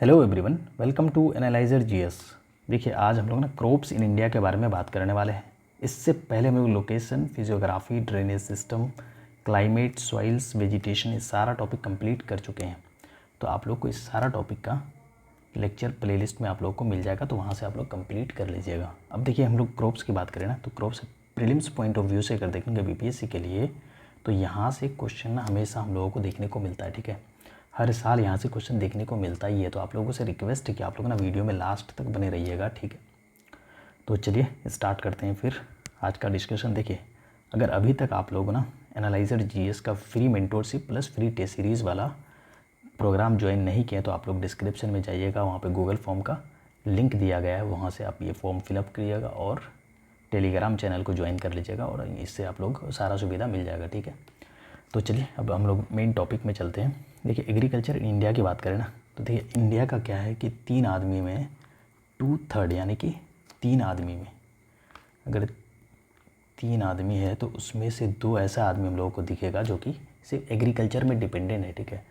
Hello everyone, welcome to Analyzer GS. देखिए, आज हम लोग ना क्रॉप्स इन इंडिया के बारे में बात करने वाले हैं। इससे पहले हम लोग location, physiography, drainage system, climate, soils, vegetation, ये सारा टॉपिक कंप्लीट कर चुके हैं। तो आप लोग को इस सारा टॉपिक का लेक्चर प्लेलिस्ट में आप लोग को मिल जाएगा, तो वहाँ से आप लोग कंप्लीट कर लीजिएगा। अब देखिए, हम लोग क्रॉप्स की बात करें ना, तो crops prelims point of view से अगर देखेंगे बीपीएससी के लिए, तो यहाँ से क्वेश्चन ना हमेशा हम लोगों को देखने को मिलता है। ठीक है, हर साल यहाँ से क्वेश्चन देखने को मिलता ही है। तो आप लोगों से रिक्वेस्ट है कि आप लोग ना वीडियो में लास्ट तक बने रहिएगा। ठीक है, तो चलिए स्टार्ट करते हैं फिर आज का डिस्कशन। देखिए, अगर अभी तक आप लोग ना एनालाइजर जीएस का free mentorship plus free test series वाला प्रोग्राम ज्वाइन नहीं किया, तो आप लोग डिस्क्रिप्शन में जाइएगा, वहाँ पे गूगल फॉर्म का लिंक दिया गया है, वहाँ से आप ये फॉर्म फिलअप करिएगा और टेलीग्राम चैनल को ज्वाइन कर लीजिएगा और इससे आप लोग सारा सुविधा मिल जाएगा। ठीक है, तो चलिए अब हम लोग मेन टॉपिक में चलते हैं। देखिए, एग्रीकल्चर इन इंडिया की बात करें ना, तो देखिए इंडिया का क्या है कि 3 आदमी में 2/3, यानी कि 3 आदमी में अगर 3 आदमी है तो उसमें से 2 ऐसा आदमी हम लोगों को दिखेगा जो कि सिर्फ एग्रीकल्चर में डिपेंडेंट है। ठीक है,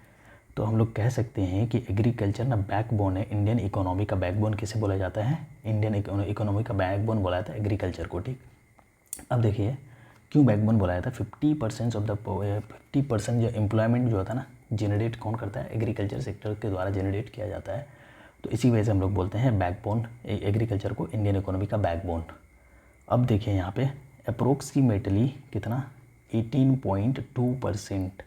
तो हम लोग कह सकते हैं कि एग्रीकल्चर ना बैकबोन है इंडियन इकोनॉमी का। बैकबोन किसे बोला जाता है? इंडियन इकोनॉमी का बैकबोन बोला जाता है एग्रीकल्चर को। ठीक, अब देखिए क्यों बैकबोन बोला जाता है। 50% जो एम्प्लॉयमेंट जो होता है ना, जनरेट कौन करता है? एग्रीकल्चर सेक्टर के द्वारा जनरेट किया जाता है। तो इसी वजह से हम लोग बोलते हैं बैकबोन, एग्रीकल्चर को इंडियन इकोनॉमी का बैकबोन। अब देखिए यहाँ पे अप्रोक्सीमेटली कितना, 18.2%,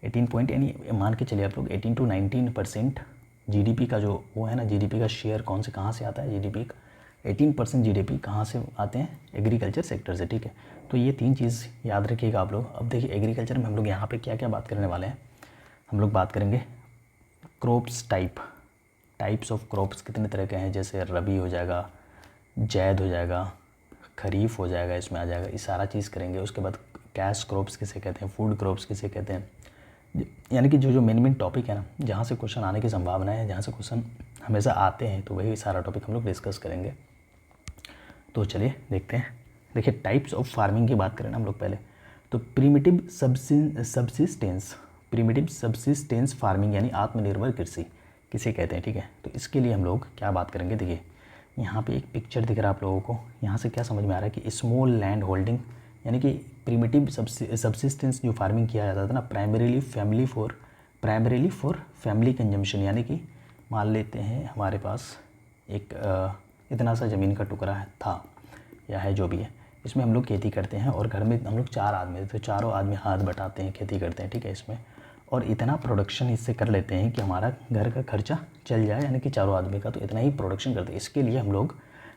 18 यानी मान के चलिए आप लोग 18 to 19% जीडीपी का जो वो है ना, जीडीपी का शेयर कौन से कहाँ से आता है? जीडीपी का 18% जीडीपी कहाँ से आते हैं? एग्रीकल्चर सेक्टर से। ठीक है, तो ये 3 चीज़ याद रखिएगा आप लोग। अब देखिए एग्रीकल्चर में हम लोग यहाँ पे क्या क्या बात करने वाले हैं। हम लोग बात करेंगे क्रॉप्स टाइप्स ऑफ क्रॉप्स कितने तरह के हैं, जैसे रबी हो जाएगा, जैद हो जाएगा, खरीफ हो जाएगा, इसमें आ जाएगा, ये सारा चीज़ करेंगे। उसके बाद कैश क्रॉप्स किसे कहते हैं, फूड क्रॉप्स किसे कहते हैं, यानी कि जो जो मेन टॉपिक है ना, जहाँ से क्वेश्चन आने की संभावना है, जहाँ से क्वेश्चन हमेशा आते हैं, तो वही सारा टॉपिक हम लोग डिस्कस करेंगे। तो चलिए देखते हैं। देखिए, टाइप्स ऑफ फार्मिंग की बात करें ना हम लोग पहले, तो प्रिमिटिव सब्सिस्टेंस फार्मिंग यानी आत्मनिर्भर कृषि किसे कहते हैं। ठीक है, तो इसके लिए हम लोग क्या बात करेंगे। देखिए यहाँ पे एक पिक्चर दिख रहा है आप लोगों को, यहाँ से क्या समझ में आ रहा है कि स्मॉल लैंड होल्डिंग, यानी कि प्रिमिटिव सब्सिस्टेंस जो फार्मिंग किया जाता था ना, प्राइमरीली फॉर फैमिली कंजम्पशन, यानी कि मान लेते हैं हमारे पास एक इतना सा ज़मीन का टुकड़ा था या है, जो भी है, इसमें हम लोग खेती करते हैं और घर में हम लोग 4 आदमी, तो चारों आदमी हाथ बटाते हैं, खेती करते हैं। ठीक है, इसमें और इतना प्रोडक्शन इससे कर लेते हैं कि हमारा घर का खर्चा चल जाए, यानी कि चारों आदमी का, तो इतना ही प्रोडक्शन करते हैं। इसके लिए हम लोग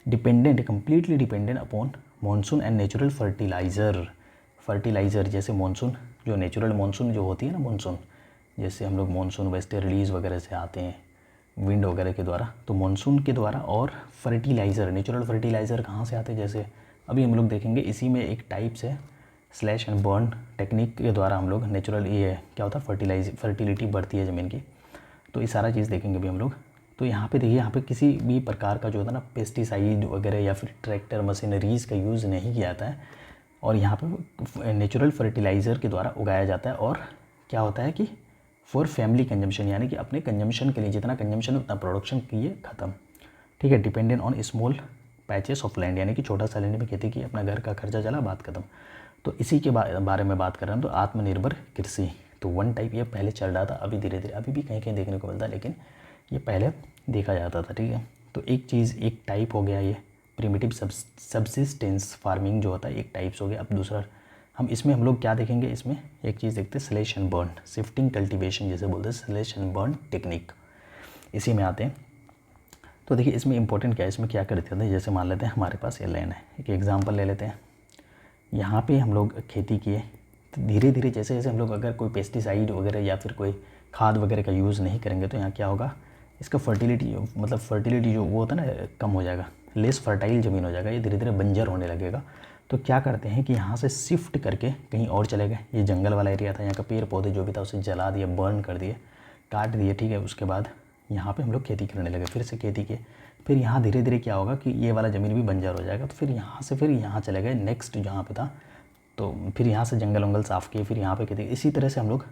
completely dependent upon monsoon and natural fertiliser, जैसे मानसून जो नेचुरल मानसून जो होती है ना, मानसून जैसे हम लोग मानसून वेस्टर्लीज वगैरह से आते हैं विंड वगैरह के द्वारा, तो मानसून के द्वारा, और फर्टिलाइज़र, नेचुरल फर्टिलाइज़र कहाँ से आते हैं, जैसे अभी हम लोग देखेंगे इसी में एक टाइप्स है स्लैश एंड बर्न टेक्निक के द्वारा हम लोग नेचुरल, ये क्या होता है, फर्टिलिटी बढ़ती है ज़मीन की, तो ये सारा चीज़ देखेंगे अभी हम लोग। तो यहाँ पे देखिए, यहाँ पे किसी भी प्रकार का जो होता है ना पेस्टिसाइड वगैरह या फिर ट्रैक्टर मशीनरीज़ का यूज़ नहीं किया जाता है, और यहाँ पे नेचुरल फर्टिलाइज़र के द्वारा उगाया जाता है। और क्या होता है कि फॉर फैमिली कंजम्पशन, यानी कि अपने कंजम्पशन के लिए, जितना कंजम्पशन उतना प्रोडक्शन किए ख़त्म। ठीक है, dependent on small patches of land, यानी कि छोटा सा लैंड में खेती की, अपना घर का खर्चा चला, बात खत्म। तो इसी के बारे में बात कर रहे हैं। तो आत्मनिर्भर कृषि, तो वन टाइप ये पहले चल रहा था, अभी धीरे धीरे अभी भी कहीं कहीं देखने को मिलता है, लेकिन ये पहले देखा जाता था। ठीक है, तो एक चीज़, एक टाइप हो गया ये प्रिमिटिव सब्सिस्टेंस फार्मिंग जो होता है, एक टाइप्स हो गया। अब दूसरा हम लोग क्या देखेंगे, इसमें एक चीज़ देखते हैं, slash and burn shifting cultivation जैसे बोलते हैं, स्लैश एंड बर्न टेक्निक, इसी में आते हैं। तो देखिए इसमें इंपॉर्टेंट क्या है, इसमें क्या करते हैं, जैसे मान लेते हैं हमारे पास ये लैंड है, एक एग्जांपल ले लेते हैं, यहाँ पे हम लोग खेती किए, तो धीरे धीरे जैसे जैसे हम लोग अगर कोई पेस्टिसाइड वगैरह या फिर कोई खाद वगैरह का यूज़ नहीं करेंगे, तो यहाँ क्या होगा, इसका फर्टिलिटी जो वो होता है ना, कम हो जाएगा, लेस फर्टाइल ज़मीन हो जाएगा, ये धीरे धीरे बंजर होने लगेगा। तो क्या करते हैं कि यहाँ से शिफ्ट करके कहीं और चले गए, ये जंगल वाला एरिया था, यहाँ का पेड़ पौधे जो भी था उसे जला दिए, बर्न कर दिए, काट दिए। ठीक है, उसके बाद यहाँ पे हम लोग खेती करने लगे, फिर से खेती किए, फिर यहाँ धीरे धीरे क्या होगा कि ये वाला ज़मीन भी बंजर हो जाएगा, तो फिर यहाँ से फिर यहाँ चले गए नेक्स्ट जहाँ पे था, तो फिर यहाँ से जंगल वंगल साफ़ किए, फिर यहाँ पे खेती, इसी तरह से हम लोग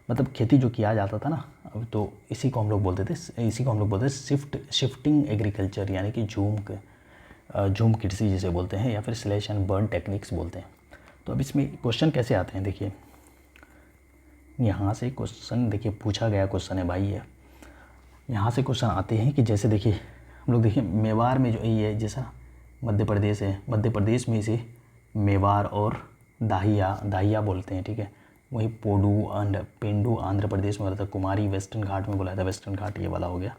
मतलब खेती जो किया जाता था ना, अब तो इसी को हम लोग बोलते थे, इसी को हम लोग बोलते थे शिफ्टिंग एग्रीकल्चर, यानी कि झूम कृषि जिसे बोलते हैं, या फिर स्लैश एंड बर्न टेक्निक्स बोलते हैं। तो अब इसमें क्वेश्चन कैसे आते हैं, देखिए यहाँ से क्वेश्चन, देखिए पूछा गया क्वेश्चन है भाई ये, यहाँ से क्वेश्चन आते हैं कि जैसे देखिए हम लोग देखिए मेवाड़ में जो ये जैसा मध्य प्रदेश है, मध्य प्रदेश में इसे मेवाड़ और दाहिया बोलते हैं, ठीक है। वहीं पेंडू आंध्र प्रदेश में बोला था, कुमारी वेस्टर्न घाट में बोला था, वेस्टर्न घाट ये वाला हो गया।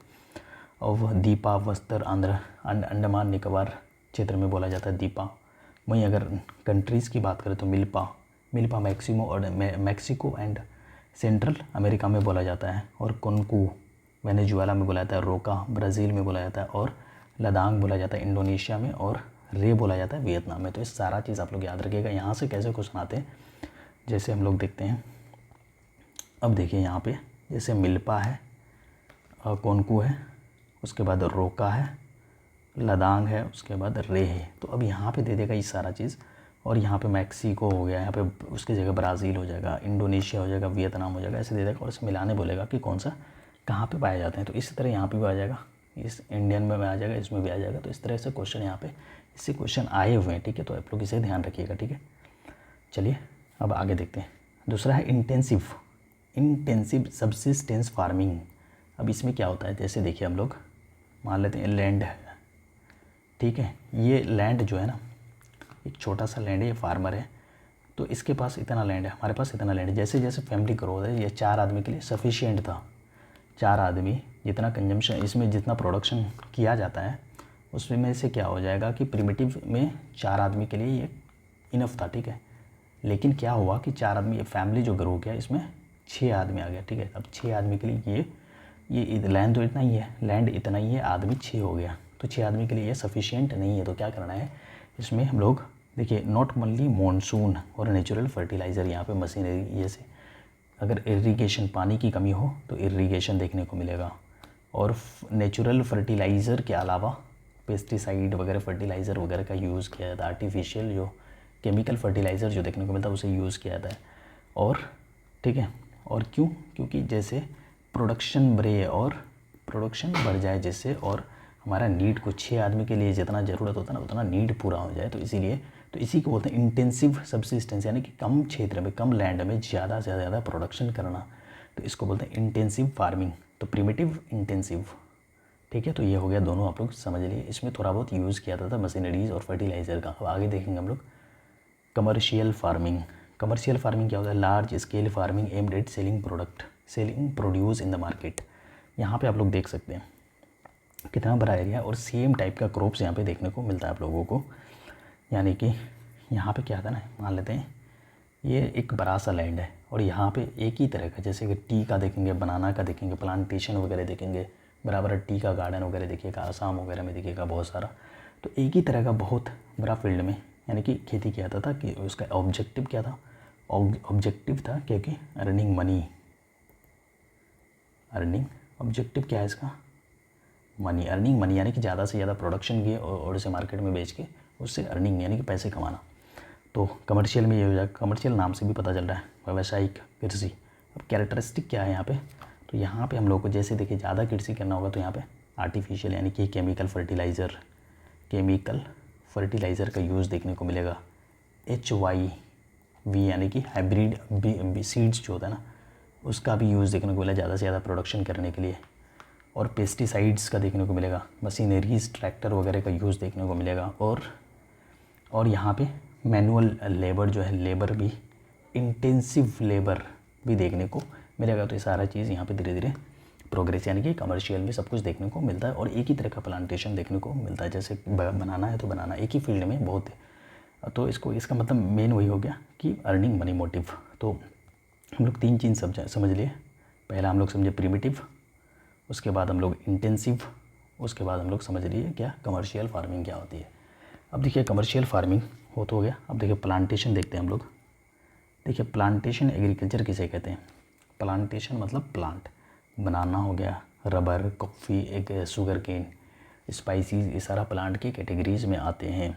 और दीपा वस्त्र अंडमान निकोबार क्षेत्र में बोला जाता है दीपा। वहीं अगर कंट्रीज़ की बात करें तो milpa Mexico and central America में बोला जाता है, और कोनकू वेनेजुएला में बोला जाता है, रोका ब्राज़ील में बोला जाता है, और लद्दाख बोला जाता है इंडोनेशिया में, और रे बोला जाता है वियतनाम में। तो ये सारा चीज़ आप लोग याद रखिएगा। यहाँ से कैसे क्वेश्चन आते हैं, जैसे हम लोग देखते हैं, अब देखिए यहाँ पे जैसे मिल्पा है, कोनकू है, उसके बाद रोका है, लद्दाख है, उसके बाद रे है। तो अब यहाँ पे दे देगा ये सारा चीज़, और यहाँ पे मैक्सिको हो गया, यहाँ पे उसकी जगह ब्राज़ील हो जाएगा, इंडोनेशिया हो जाएगा, वियतनाम हो जाएगा, ऐसे दे देगा, और इसे मिलाने बोलेगा कि कौन सा कहाँ पे पाए जाते हैं। तो इसी तरह यहाँ पे भी आ जाएगा, इस इंडियन में आ जाएगा, इसमें भी आ जाएगा। तो इस तरह से क्वेश्चन यहाँ पे इससे क्वेश्चन आए हुए हैं, ठीक है। तो आप लोग इसे ध्यान रखिएगा, ठीक है। चलिए अब आगे देखते हैं। दूसरा है इंटेंसिव सब्सिस्टेंस फार्मिंग। अब इसमें क्या होता है, जैसे देखिए हम लोग मान लेते हैं लैंड है, ठीक है। ये लैंड जो है ना, एक छोटा सा लैंड है, ये फार्मर है, तो इसके पास इतना लैंड है, हमारे पास इतना लैंड है। जैसे जैसे फैमिली ग्रोथ है, ये 4 आदमी के लिए सफिशिएंट था। 4 आदमी जितना कंजम्पशन, इसमें जितना प्रोडक्शन किया जाता है, उसमें से क्या हो जाएगा कि प्रिमिटिव में 4 आदमी के लिए ये इनफ था, ठीक है। लेकिन क्या हुआ कि 4 आदमी, ये फैमिली जो ग्रो किया, इसमें 6 आदमी आ गया, ठीक है। अब 6 आदमी के लिए ये लैंड तो इतना ही है, लैंड इतना ही है, आदमी 6 हो गया, तो 6 आदमी के लिए ये सफिशिएंट नहीं है। तो क्या करना है, इसमें हम लोग देखिए नॉट ओनली मॉनसून और नेचुरल फर्टिलाइज़र, यहाँ पे मशीनरी, ये से अगर इरिगेशन, पानी की कमी हो तो इरिगेशन देखने को मिलेगा, और नेचुरल फर्टिलाइज़र के अलावा पेस्टिसाइड वगैरह, फर्टिलाइज़र वगैरह का यूज़ किया जाता है। आर्टिफिशियल जो केमिकल फर्टिलाइज़र जो देखने को मिलता है उसे यूज़ किया जाता है, और ठीक है। और क्योंकि जैसे प्रोडक्शन बढ़ जाए जिससे, और हमारा नीड को 6 आदमी के लिए जितना ज़रूरत होता है ना, उतना नीड पूरा हो जाए। तो इसीलिए तो इसी को बोलते हैं इंटेंसिव सब्सिस्टेंस, यानी कि कम क्षेत्र में, कम लैंड में ज़्यादा से ज़्यादा प्रोडक्शन करना, तो इसको बोलते हैं इंटेंसिव फार्मिंग। तो प्रिमिटिव, इंटेंसिव, ठीक है। तो ये हो गया दोनों, आप लोग समझ लिए। इसमें थोड़ा बहुत यूज़ किया था मशीनरीज और फर्टिलाइज़र का। अब आगे देखेंगे हम लोग कमर्शियल फार्मिंग। कमर्शियल फार्मिंग क्या होता है, large scale farming aimed at selling produce in the market. यहाँ पे आप लोग देख सकते हैं कितना बड़ा एरिया, और सेम टाइप का क्रॉप्स यहाँ पे देखने को मिलता है आप लोगों को। यानी कि यहाँ पे क्या था ना, मान लेते हैं ये एक बड़ा सा लैंड है, और यहाँ पे एक ही तरह का, जैसे कि टी का देखेंगे, बनाना का देखेंगे, प्लांटेशन वगैरह देखेंगे, बराबर टी का गार्डन वगैरह देखिएगा, आसाम वगैरह में देखिएगा बहुत सारा। तो एक ही तरह का बहुत बड़ा फील्ड में यानी कि खेती किया जाता था। कि उसका ऑब्जेक्टिव क्या था, ऑब्जेक्टिव था क्योंकि अर्निंग मनी, ऑब्जेक्टिव क्या है इसका, अर्निंग मनी, यानी कि ज़्यादा से ज़्यादा प्रोडक्शन किए और उसे मार्केट में बेच के उससे अर्निंग यानी कि पैसे कमाना। तो कमर्शियल में ये हो जाएगा, कमर्शियल नाम से भी पता चल रहा है, व्यावसायिक कृषि। अब कैरेक्टरिस्टिक क्या है यहाँ पे, तो यहाँ पे हम लोग को जैसे देखिए ज़्यादा कृषि करना होगा तो यहाँ पे आर्टिफिशियल यानी कि केमिकल फर्टिलाइज़र का यूज़ देखने को मिलेगा। HYV यानी कि हाइब्रिड सीड्स जो होता है ना, उसका भी यूज़ देखने को मिला ज़्यादा से ज़्यादा प्रोडक्शन करने के लिए। और पेस्टिसाइड्स का देखने को मिलेगा, मशीनरीज, ट्रैक्टर वगैरह का यूज़ देखने को मिलेगा। और यहाँ पे मैनुअल लेबर जो है, लेबर भी, इंटेंसिव लेबर भी देखने को मिलेगा। तो ये सारा चीज़ यहाँ पे धीरे धीरे प्रोग्रेस, यानी कि कमर्शियल में सब कुछ देखने को मिलता है, और एक ही तरह का प्लांटेशन देखने को मिलता है। जैसे बनाना है तो बनाना एक ही फील्ड में बहुत है। तो इसका मतलब मेन वही हो गया कि अर्निंग मनी मोटिव। तो हम लोग 3 चीज़ समझ लिए। पहला हम लोग समझे प्रिमिटिव, उसके बाद हम लोग इंटेंसिव, उसके बाद हम लोग समझ लिए क्या कमर्शियल फार्मिंग क्या होती है। अब देखिए कमर्शियल फार्मिंग हो तो हो गया। अब देखिए प्लांटेशन देखते हैं हम लोग। देखिए प्लांटेशन एग्रीकल्चर किसे कहते हैं, प्लांटेशन मतलब प्लांट, बनाना हो गया, रबर, कॉफ़ी, एक शुगर केन, स्पाइसीज, ये सारा प्लांट की कैटेगरीज में आते हैं।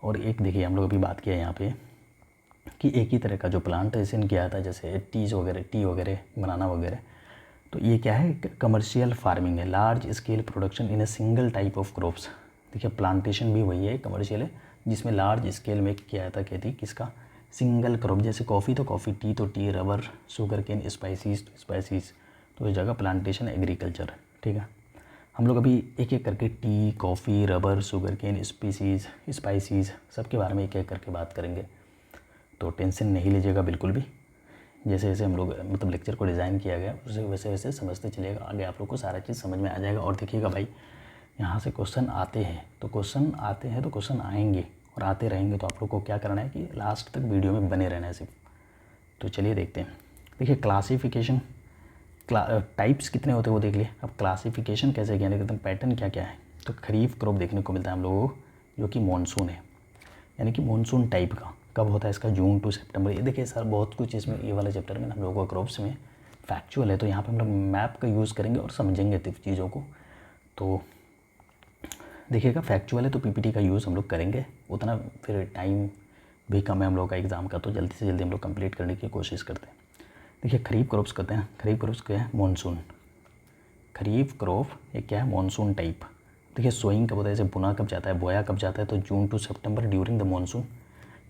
और एक देखिए हम लोग अभी बात किया यहाँ पे कि एक ही तरह का जो प्लांटेशन किया था, जैसे टी वगैरह बनाना वगैरह, तो ये क्या है, कमर्शियल फार्मिंग है, large scale production in a single type of crops. देखिए प्लांटेशन भी वही है, कमर्शियल है, जिसमें लार्ज स्केल में किया जाता खेती किसका, सिंगल क्रॉप। जैसे कॉफ़ी तो कॉफ़ी, टी तो tea, rubber, sugar cane, spices तो स्पाइसीज, तो इस जगह प्लांटेशन एग्रीकल्चर। ठीक है, हम लोग अभी एक एक करके tea, coffee, rubber, sugar cane, spices सबके बारे में एक एक करके बात करेंगे, तो टेंशन नहीं लीजिएगा बिल्कुल भी। जैसे जैसे हम लोग मतलब लेक्चर को डिज़ाइन किया गया उसे वैसे वैसे समझते चलिएगा, आगे आप लोग को सारा चीज़ समझ में आ जाएगा। और देखिएगा भाई, यहाँ से क्वेश्चन आते हैं तो क्वेश्चन आएंगे और आते रहेंगे, तो आप लोग को क्या करना है कि लास्ट तक वीडियो में बने रहना है सिर्फ। तो चलिए देखते हैं। देखिए क्लासिफिकेशन, टाइप्स कितने होते हैं वो देख लिए। अब क्लासिफिकेशन कैसे किया, एकदम पैटर्न क्या क्या है। तो खरीफ क्रॉप देखने को मिलता है हम लोगों को, जो कि मानसून है, यानी कि मानसून टाइप का। कब होता है इसका, जून टू सितंबर। ये देखिए सर बहुत कुछ इसमें, ये वाले चैप्टर में हम लोगों को क्रॉप्स में फैक्चुअल है, तो यहाँ पे हम लोग मैप का यूज़ करेंगे और समझेंगे चीज़ों को। तो देखिएगा फैक्चुअल है तो पीपीटी का यूज़ हम लोग करेंगे, उतना फिर टाइम भी कम है हम लोग का एग्ज़ाम का, तो जल्दी से जल्दी हम लोग कंप्लीट करने की कोशिश करते हैं। देखिए खरीफ क्रॉप्स करते हैं। खरीफ क्रॉप्स क्या है, मानसून। खरीफ क्रॉप ये क्या है, मानसून टाइप। देखिए सोइंग कब होता है, जैसे बुना कब जाता है, बोया कब जाता है, तो June to September during the monsoon.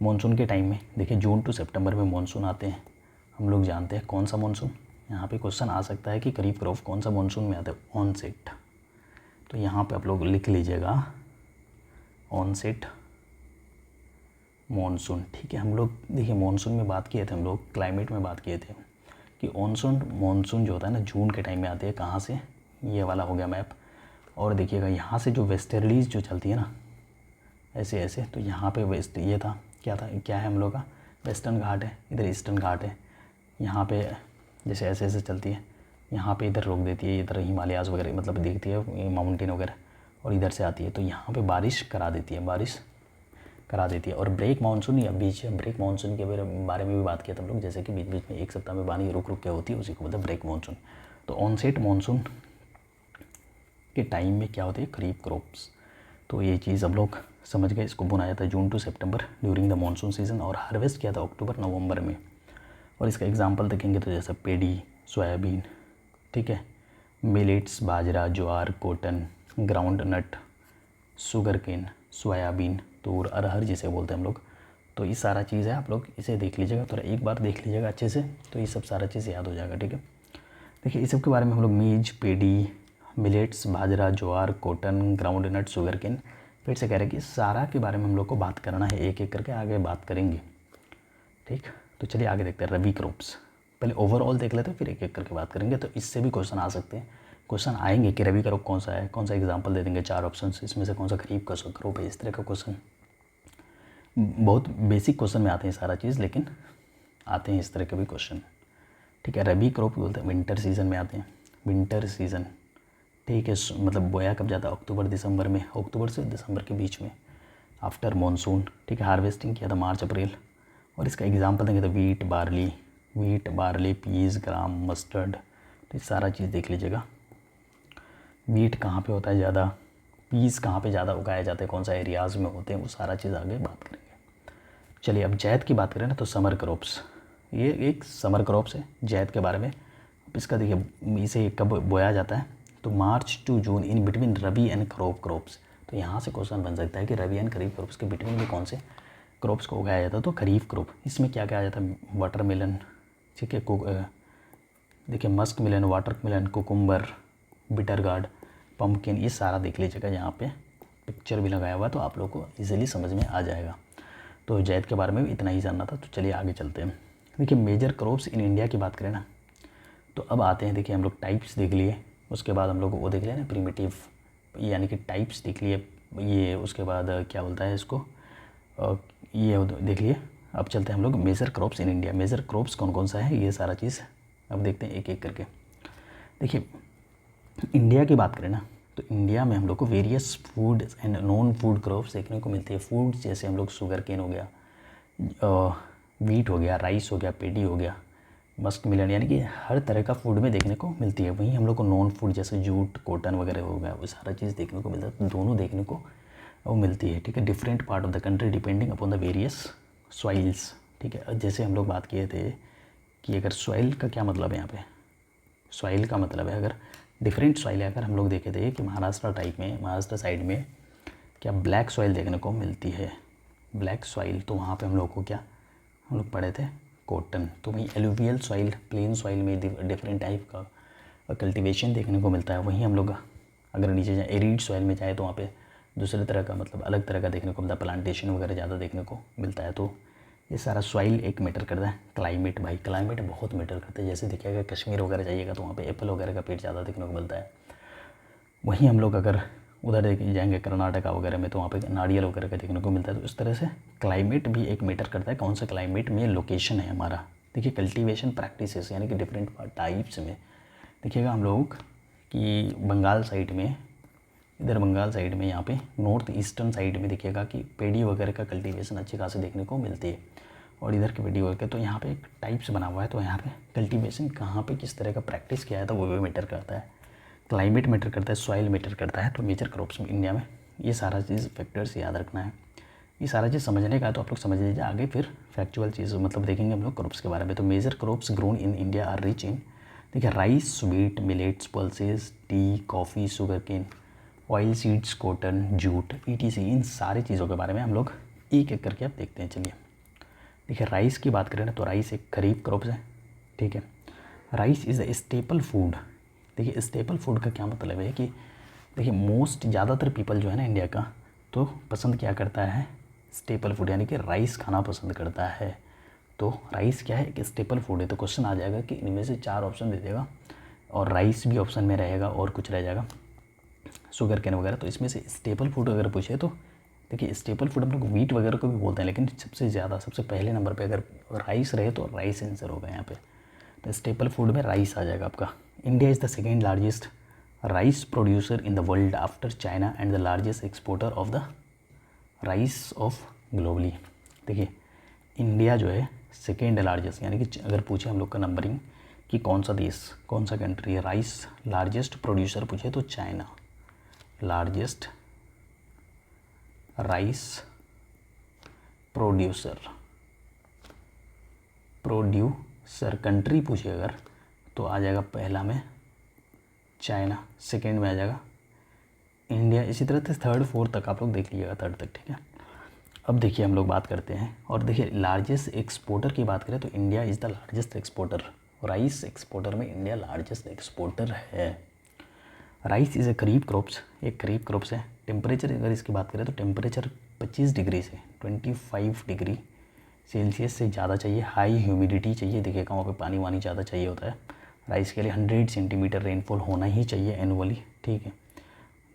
Monsoon के टाइम में देखिए जून टू सितंबर में मानसून आते हैं। हम लोग जानते हैं कौन सा मानसून, यहाँ पे क्वेश्चन आ सकता है कि खरीफ क्रॉप कौन सा मानसून में आता है, ऑनसेट। तो यहाँ पे आप लोग लिख लीजिएगा ऑनसेट मानसून। ठीक है, हम लोग देखिए मानसून में बात किए थे, हम लोग क्लाइमेट में बात किए थे कि मानसून जो होता है ना जून के टाइम में आते हैं। कहाँ से, ये वाला हो गया मैप। और देखिएगा यहाँ से जो वेस्टर्लीज जो चलती है ना ऐसे ऐसे, तो यहाँ पे वेस्ट ये था, क्या है हम लोग का, वेस्टर्न घाट है, इधर ईस्टर्न घाट है। यहाँ पे जैसे ऐसे ऐसे चलती है, यहाँ पे इधर रोक देती है, इधर हिमालयाज़ वगैरह मतलब देखती है माउंटेन वगैरह, और इधर से आती है तो यहाँ पे बारिश करा देती है। और ब्रेक मानसून या बीच ब्रेक मानसून के बारे में भी बात किया था हम लोग, जैसे कि बीच बीच में एक सप्ताह में पानी रुक रुक के होती है, उसी को मतलब ब्रेक मानसून। तो ऑनसेट मानसून के टाइम में क्या होती है, खरीफ क्रॉप्स। तो ये चीज़ हम लोग समझ गए, इसको बुना जाता है June to September during the monsoon season, और हार्वेस्ट किया था अक्टूबर नवंबर में। और इसका एग्जांपल देखेंगे तो जैसे पेडी, सोयाबीन, ठीक है, millets, bajra, jowar, cotton, groundnut, sugarcane, soybean, तूर, अरहर जिसे बोलते हैं हम लोग। तो ये सारा चीज़ है, आप लोग इसे देख लीजिएगा, थोड़ा एक बार देख लीजिएगा अच्छे से, तो ये सब सारा चीज़ याद हो जाएगा। ठीक है, देखिए इस सब के बारे में हम लोग maize, paddy, millets, bajra, jowar, cotton, groundnut, sugarcane, फिर से कह रहे हैं कि सारा के बारे में हम लोग को बात करना है, एक एक करके आगे बात करेंगे। ठीक, तो चलिए आगे देखते हैं रबी क्रॉप्स। पहले ओवरऑल देख लेते हैं, फिर एक एक करके बात करेंगे। तो इससे भी क्वेश्चन आ सकते हैं, क्वेश्चन आएंगे कि रबी क्रॉप कौन सा है, कौन सा एग्जांपल दे देंगे, 4 ऑप्शन इसमें से कौन सा खरीफ का क्रॉप है, इस तरह का क्वेश्चन। बहुत बेसिक क्वेश्चन में आते हैं सारा चीज़, लेकिन आते हैं इस तरह के भी क्वेश्चन। ठीक है, रबी क्रॉप बोलते हैं विंटर सीज़न में आते हैं, विंटर सीज़न। ठीक है, मतलब बोया कब जाता है, अक्टूबर दिसंबर में, अक्टूबर से दिसंबर के बीच में, आफ्टर मानसून। ठीक है, हार्वेस्टिंग किया था मार्च अप्रैल। और इसका एग्जांपल देंगे तो वीट, बार्ली, पीस, ग्राम, मस्टर्ड। तो ये सारा चीज़ देख लीजिएगा। वीट कहाँ पे होता है ज़्यादा, पीस कहाँ पे ज़्यादा उगाए जाते हैं, कौन सा एरियाज़ में होते हैं, वो सारा चीज़ आगे बात करेंगे। चलिए अब जैद की बात करें ना, तो समर क्रॉप्स, ये एक समर क्रॉप्स है जैद के बारे में। अब इसका देखिए इसे कब बोया जाता है, तो March to June in between rabi and kharif crops. तो यहाँ से क्वेश्चन बन सकता है कि रबी एंड खरीफ क्रॉप्स के बिटवीन में कौन से क्रॉप्स को उगाया जाता है। तो खरीफ क्रॉप, इसमें क्या क्या आ जाता है, वाटरमेलन, ठीक है, देखिए muskmelon, watermelon, cucumber, bitter gourd, pumpkin, ये सारा देख लीजिएगा, यहाँ पे पिक्चर भी लगाया हुआ है, तो आप लोग को इजीली समझ में आ जाएगा। तो जैद के बारे में भी इतना ही जानना था। तो चलिए आगे चलते हैं। देखिए मेजर क्रॉप्स इन इंडिया की बात करें ना, तो अब आते हैं, देखिए हम लोग टाइप्स देख लिए, उसके बाद हम लोग वो देख लिया ना प्रिमिटिव, यानी कि टाइप्स देख लिए ये, उसके बाद क्या बोलता है इसको, ये देख लिए। अब चलते हैं हम लोग major crops in India. Major crops कौन कौन सा है, ये सारा चीज़ अब देखते हैं एक एक करके। देखिए इंडिया की बात करें ना, तो इंडिया में हम लोग को various food and non food crops देखने को मिलती है। फूड जैसे हम लोग शुगर केन हो गया, वीट हो गया, राइस हो गया, पेडी हो गया, मस्क मिलन, यानी कि हर तरह का फूड में देखने को मिलती है। वहीं हम लोग को नॉन फूड जैसे जूट, कॉटन वगैरह हो गया, वो सारा चीज़ देखने को मिलता है, दोनों देखने को वो मिलती है। ठीक है, different part of the country depending upon the various soils, ठीक है, जैसे हम लोग बात किए थे कि अगर सॉइल का क्या मतलब है यहाँ पे, सॉइल का मतलब है अगर डिफरेंट सॉइल है, अगर हम लोग देखे थे कि महाराष्ट्र टाइप में, महाराष्ट्र साइड में क्या ब्लैक सॉइल देखने को मिलती है, ब्लैक सॉइल, तो वहाँ पे हम लोग को क्या, हम लोग पढ़े थे कॉटन। तो वहीं एलुवियल सॉइल, प्लेन सॉइल में डिफरेंट टाइप का कल्टीवेशन देखने को मिलता है। वहीं हम लोग अगर नीचे जाए एरिड सॉइल में जाए तो वहाँ पे दूसरे तरह का, मतलब अलग तरह का देखने को मिलता है, प्लांटेशन वगैरह ज़्यादा देखने को मिलता है। तो ये सारा सॉइल एक मैटर करता है। क्लाइमेट, भाई क्लाइमेट बहुत मैटर करता है। जैसे देखिएगा कश्मीर वगैरह जाइएगा तो वहाँ पे एप्पल वगैरह का पेड़ ज़्यादा देखने को मिलता है। वहीं हम लोग अगर उधर देख जाएंगे कर्नाटका वगैरह में तो वहाँ पे नारियल वगैरह का देखने को मिलता है। तो इस तरह से क्लाइमेट भी एक मैटर करता है, कौन सा क्लाइमेट में लोकेशन है हमारा। देखिए कल्टीवेशन प्रैक्टिसेस यानी कि डिफरेंट टाइप्स में देखिएगा हम लोग कि बंगाल साइड में, इधर बंगाल साइड में यहाँ पे नॉर्थ ईस्टर्न साइड में देखिएगा कि पेड़ी वगैरह का कल्टीवेशन अच्छे खासे देखने को मिलती है। और इधर के पेड़ी वगैरह, तो यहाँ पे एक टाइप्स बना हुआ है, तो यहाँ पे कल्टीवेशन कहाँ पे किस तरह का प्रैक्टिस किया है तो वो भी मैटर करता है। क्लाइमेट मैटर करता है, सॉइल मैटर करता है। तो मेजर क्रॉप्स में इंडिया में ये सारा चीज़ फैक्टर्स याद रखना है। ये सारा चीज़ समझने का है तो आप लोग समझ लीजिए, आगे फिर फैक्चुअल चीज़ मतलब देखेंगे हम लोग क्रॉप्स के बारे में। तो major crops grown in India are rich in, देखिए rice, wheat, millets, pulses, tea, coffee, sugarcane, oil seeds, cotton, jute, ETC. इन सारी चीज़ों के बारे में हम लोग एक एक करके आप देखते हैं। चलिए देखिए राइस की बात करें ना तो राइस एक खरीफ क्रॉप्स है, ठीक है। Rice is a staple food. देखिए स्टेपल फूड का क्या मतलब है कि देखिए मोस्ट ज़्यादातर पीपल जो है ना इंडिया का तो पसंद क्या करता है, स्टेपल फूड यानी कि राइस खाना पसंद करता है। तो राइस क्या है, एक स्टेपल फूड है। तो क्वेश्चन आ जाएगा कि इनमें से 4 ऑप्शन दे देगा और राइस भी ऑप्शन में रहेगा और कुछ रह जाएगा शुगर केन वगैरह। तो इसमें से स्टेपल फूड अगर पूछे तो देखिए स्टेपल फूड हम लोग व्हीट वगैरह को भी बोलते हैं, लेकिन सबसे ज़्यादा सबसे पहले नंबर पे अगर राइस रहे तो राइस आंसर होगा यहाँ पे। तो स्टेपल फूड में राइस आ जाएगा आपका। India is the second largest rice producer in the world after China and the largest exporter of the rice of globally. देखिए इंडिया जो है सेकेंड लार्जेस्ट, यानी कि अगर पूछे हम लोग का नंबरिंग कि कौन सा देश, कौन सा कंट्री है राइस लार्जेस्ट प्रोड्यूसर पूछे तो China largest rice producer country पूछे अगर तो आ जाएगा पहला में चाइना, सेकेंड में आ जाएगा इंडिया, इसी तरह से थर्ड फोर्थ तक आप लोग देख लीजिएगा, थर्ड तक, ठीक है। अब देखिए हम लोग बात करते हैं और देखिए लार्जेस्ट एक्सपोर्टर की बात करें तो India is the largest exporter. Rice exporter में इंडिया लार्जेस्ट एक्सपोर्टर है। Rice is a kharif crops, एक खरीफ क्रॉप्स है। टेम्परेचर अगर इसकी बात करें तो टेम्परेचर 25 डिग्री से 25 डिग्री सेल्सियस से ज़्यादा चाहिए। हाई ह्यूमिडिटी चाहिए, देखिएगा वहाँ पे पानी वानी ज़्यादा चाहिए होता है राइस के लिए। 100 सेंटीमीटर रेनफॉल होना ही चाहिए एनुअली, ठीक है।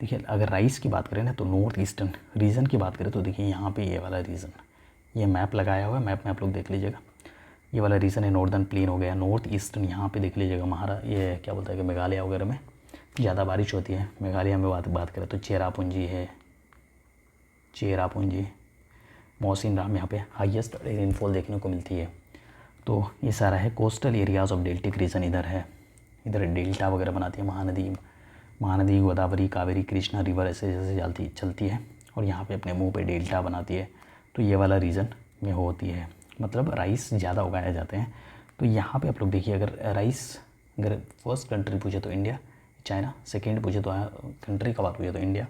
देखिए अगर राइस की बात करें ना तो नॉर्थ ईस्टर्न रीजन की बात करें तो देखिए यहाँ पे ये वाला रीजन, ये मैप लगाया हुआ है, मैप में आप लोग देख लीजिएगा। ये वाला रीजन है नॉर्दर्न प्लेन हो गया, नॉर्थ ईस्टर्न यहाँ पे देख लीजिएगा। ये क्या बोलता है कि मेघालय वगैरह में ज़्यादा बारिश होती है। मेघालय में बात करें तो चेरापूंजी है, चेरापूंजी, मौसिनराम, यहाँ पे हाईएस्ट रेनफॉल देखने को मिलती है। तो ये सारा है coastal areas of deltaic region, इधर है, इधर डेल्टा वगैरह बनाती है महानदी गोदावरी कावेरी कृष्णा रिवर ऐसे जैसे चलती है और यहाँ पे अपने मुंह पे डेल्टा बनाती है। तो ये वाला रीजन में होती है, मतलब राइस ज़्यादा उगाए जाते हैं। तो यहाँ पे आप लोग देखिए अगर राइस अगर फर्स्ट कंट्री पूछे तो इंडिया, चाइना, सेकेंड पूछे तो कंट्री का बात पूछे तो इंडिया।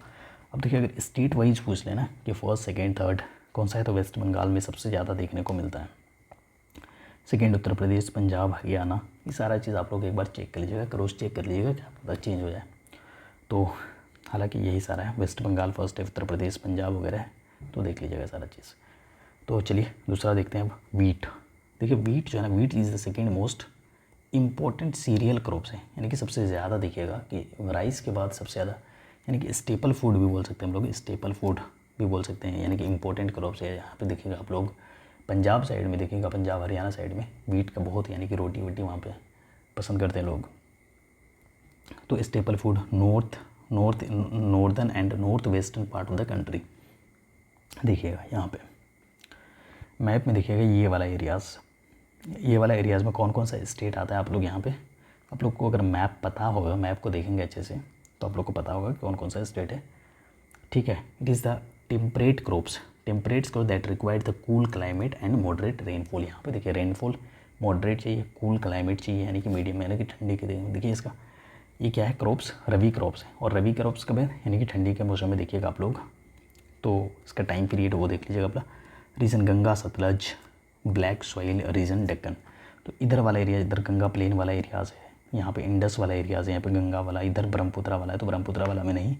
अब देखिए अगर स्टेट वाइज पूछ लेना कि फर्स्ट सेकेंड थर्ड कौन सा है तो वेस्ट बंगाल में सबसे ज़्यादा देखने को मिलता है। सेकेंड उत्तर प्रदेश, पंजाब, हरियाणा। ये सारा चीज़ आप लोग एक बार चेक कर लीजिएगा, क्रॉस चेक कर लीजिएगा, क्या पता चेंज हो जाए। तो हालांकि यही सारा है, वेस्ट बंगाल फर्स्ट है, उत्तर प्रदेश, पंजाब वगैरह है, तो देख लीजिएगा सारा चीज़। तो चलिए दूसरा देखते हैं अब वीट। देखिए वीट जो है ना, wheat is the second most important cereal crops है, यानी कि सबसे ज़्यादा देखिएगा कि राइस के बाद सबसे ज़्यादा, यानी कि स्टेपल फूड भी बोल सकते हैं हम लोग, स्टेपल फूड भी बोल सकते हैं, यानी कि इंपॉर्टेंट क्रॉप्स है। यहाँ पे देखिएगा आप लोग पंजाब साइड में देखिएगा, पंजाब हरियाणा साइड में वीट का बहुत, यानी कि रोटी वोटी वहाँ पे पसंद करते हैं लोग। तो staple food northern and north western part of the country. देखिएगा यहाँ पे मैप में देखिएगा ये वाला एरियाज़ में कौन कौन सा स्टेट आता है। आप लोग यहाँ पे, आप लोग को अगर मैप पता होगा, मैप को देखेंगे अच्छे से तो आप लोग को पता होगा कौन कौन सा स्टेट है, ठीक है। It is the temperate crops, temperates crop that required the cool climate and moderate rainfall. यहाँ पे देखिए रेनफॉल मॉडरेट चाहिए, कूल क्लाइमेट चाहिए यानी कि मीडियम यानी कि ठंडी के दिन। देखिए इसका ये क्या है, क्रॉप्स रबी क्रॉप्स है, और रबी क्रॉप्स कब है यानी कि ठंडी के मौसम में देखिएगा आप लोग। तो इसका टाइम पीरियड वो देख लीजिएगा अपना। Region Ganga Satluj, black soil region Deccan. तो इधर वाला एरिया, इधर गंगा प्लेन वाला एरियाज़ है, यहाँ पे इंडस वाला एरियाज़ है, यहाँ पे गंगा वाला, इधर ब्रह्मपुत्रा वाला है तो ब्रह्मपुत्रा वाला में नहीं,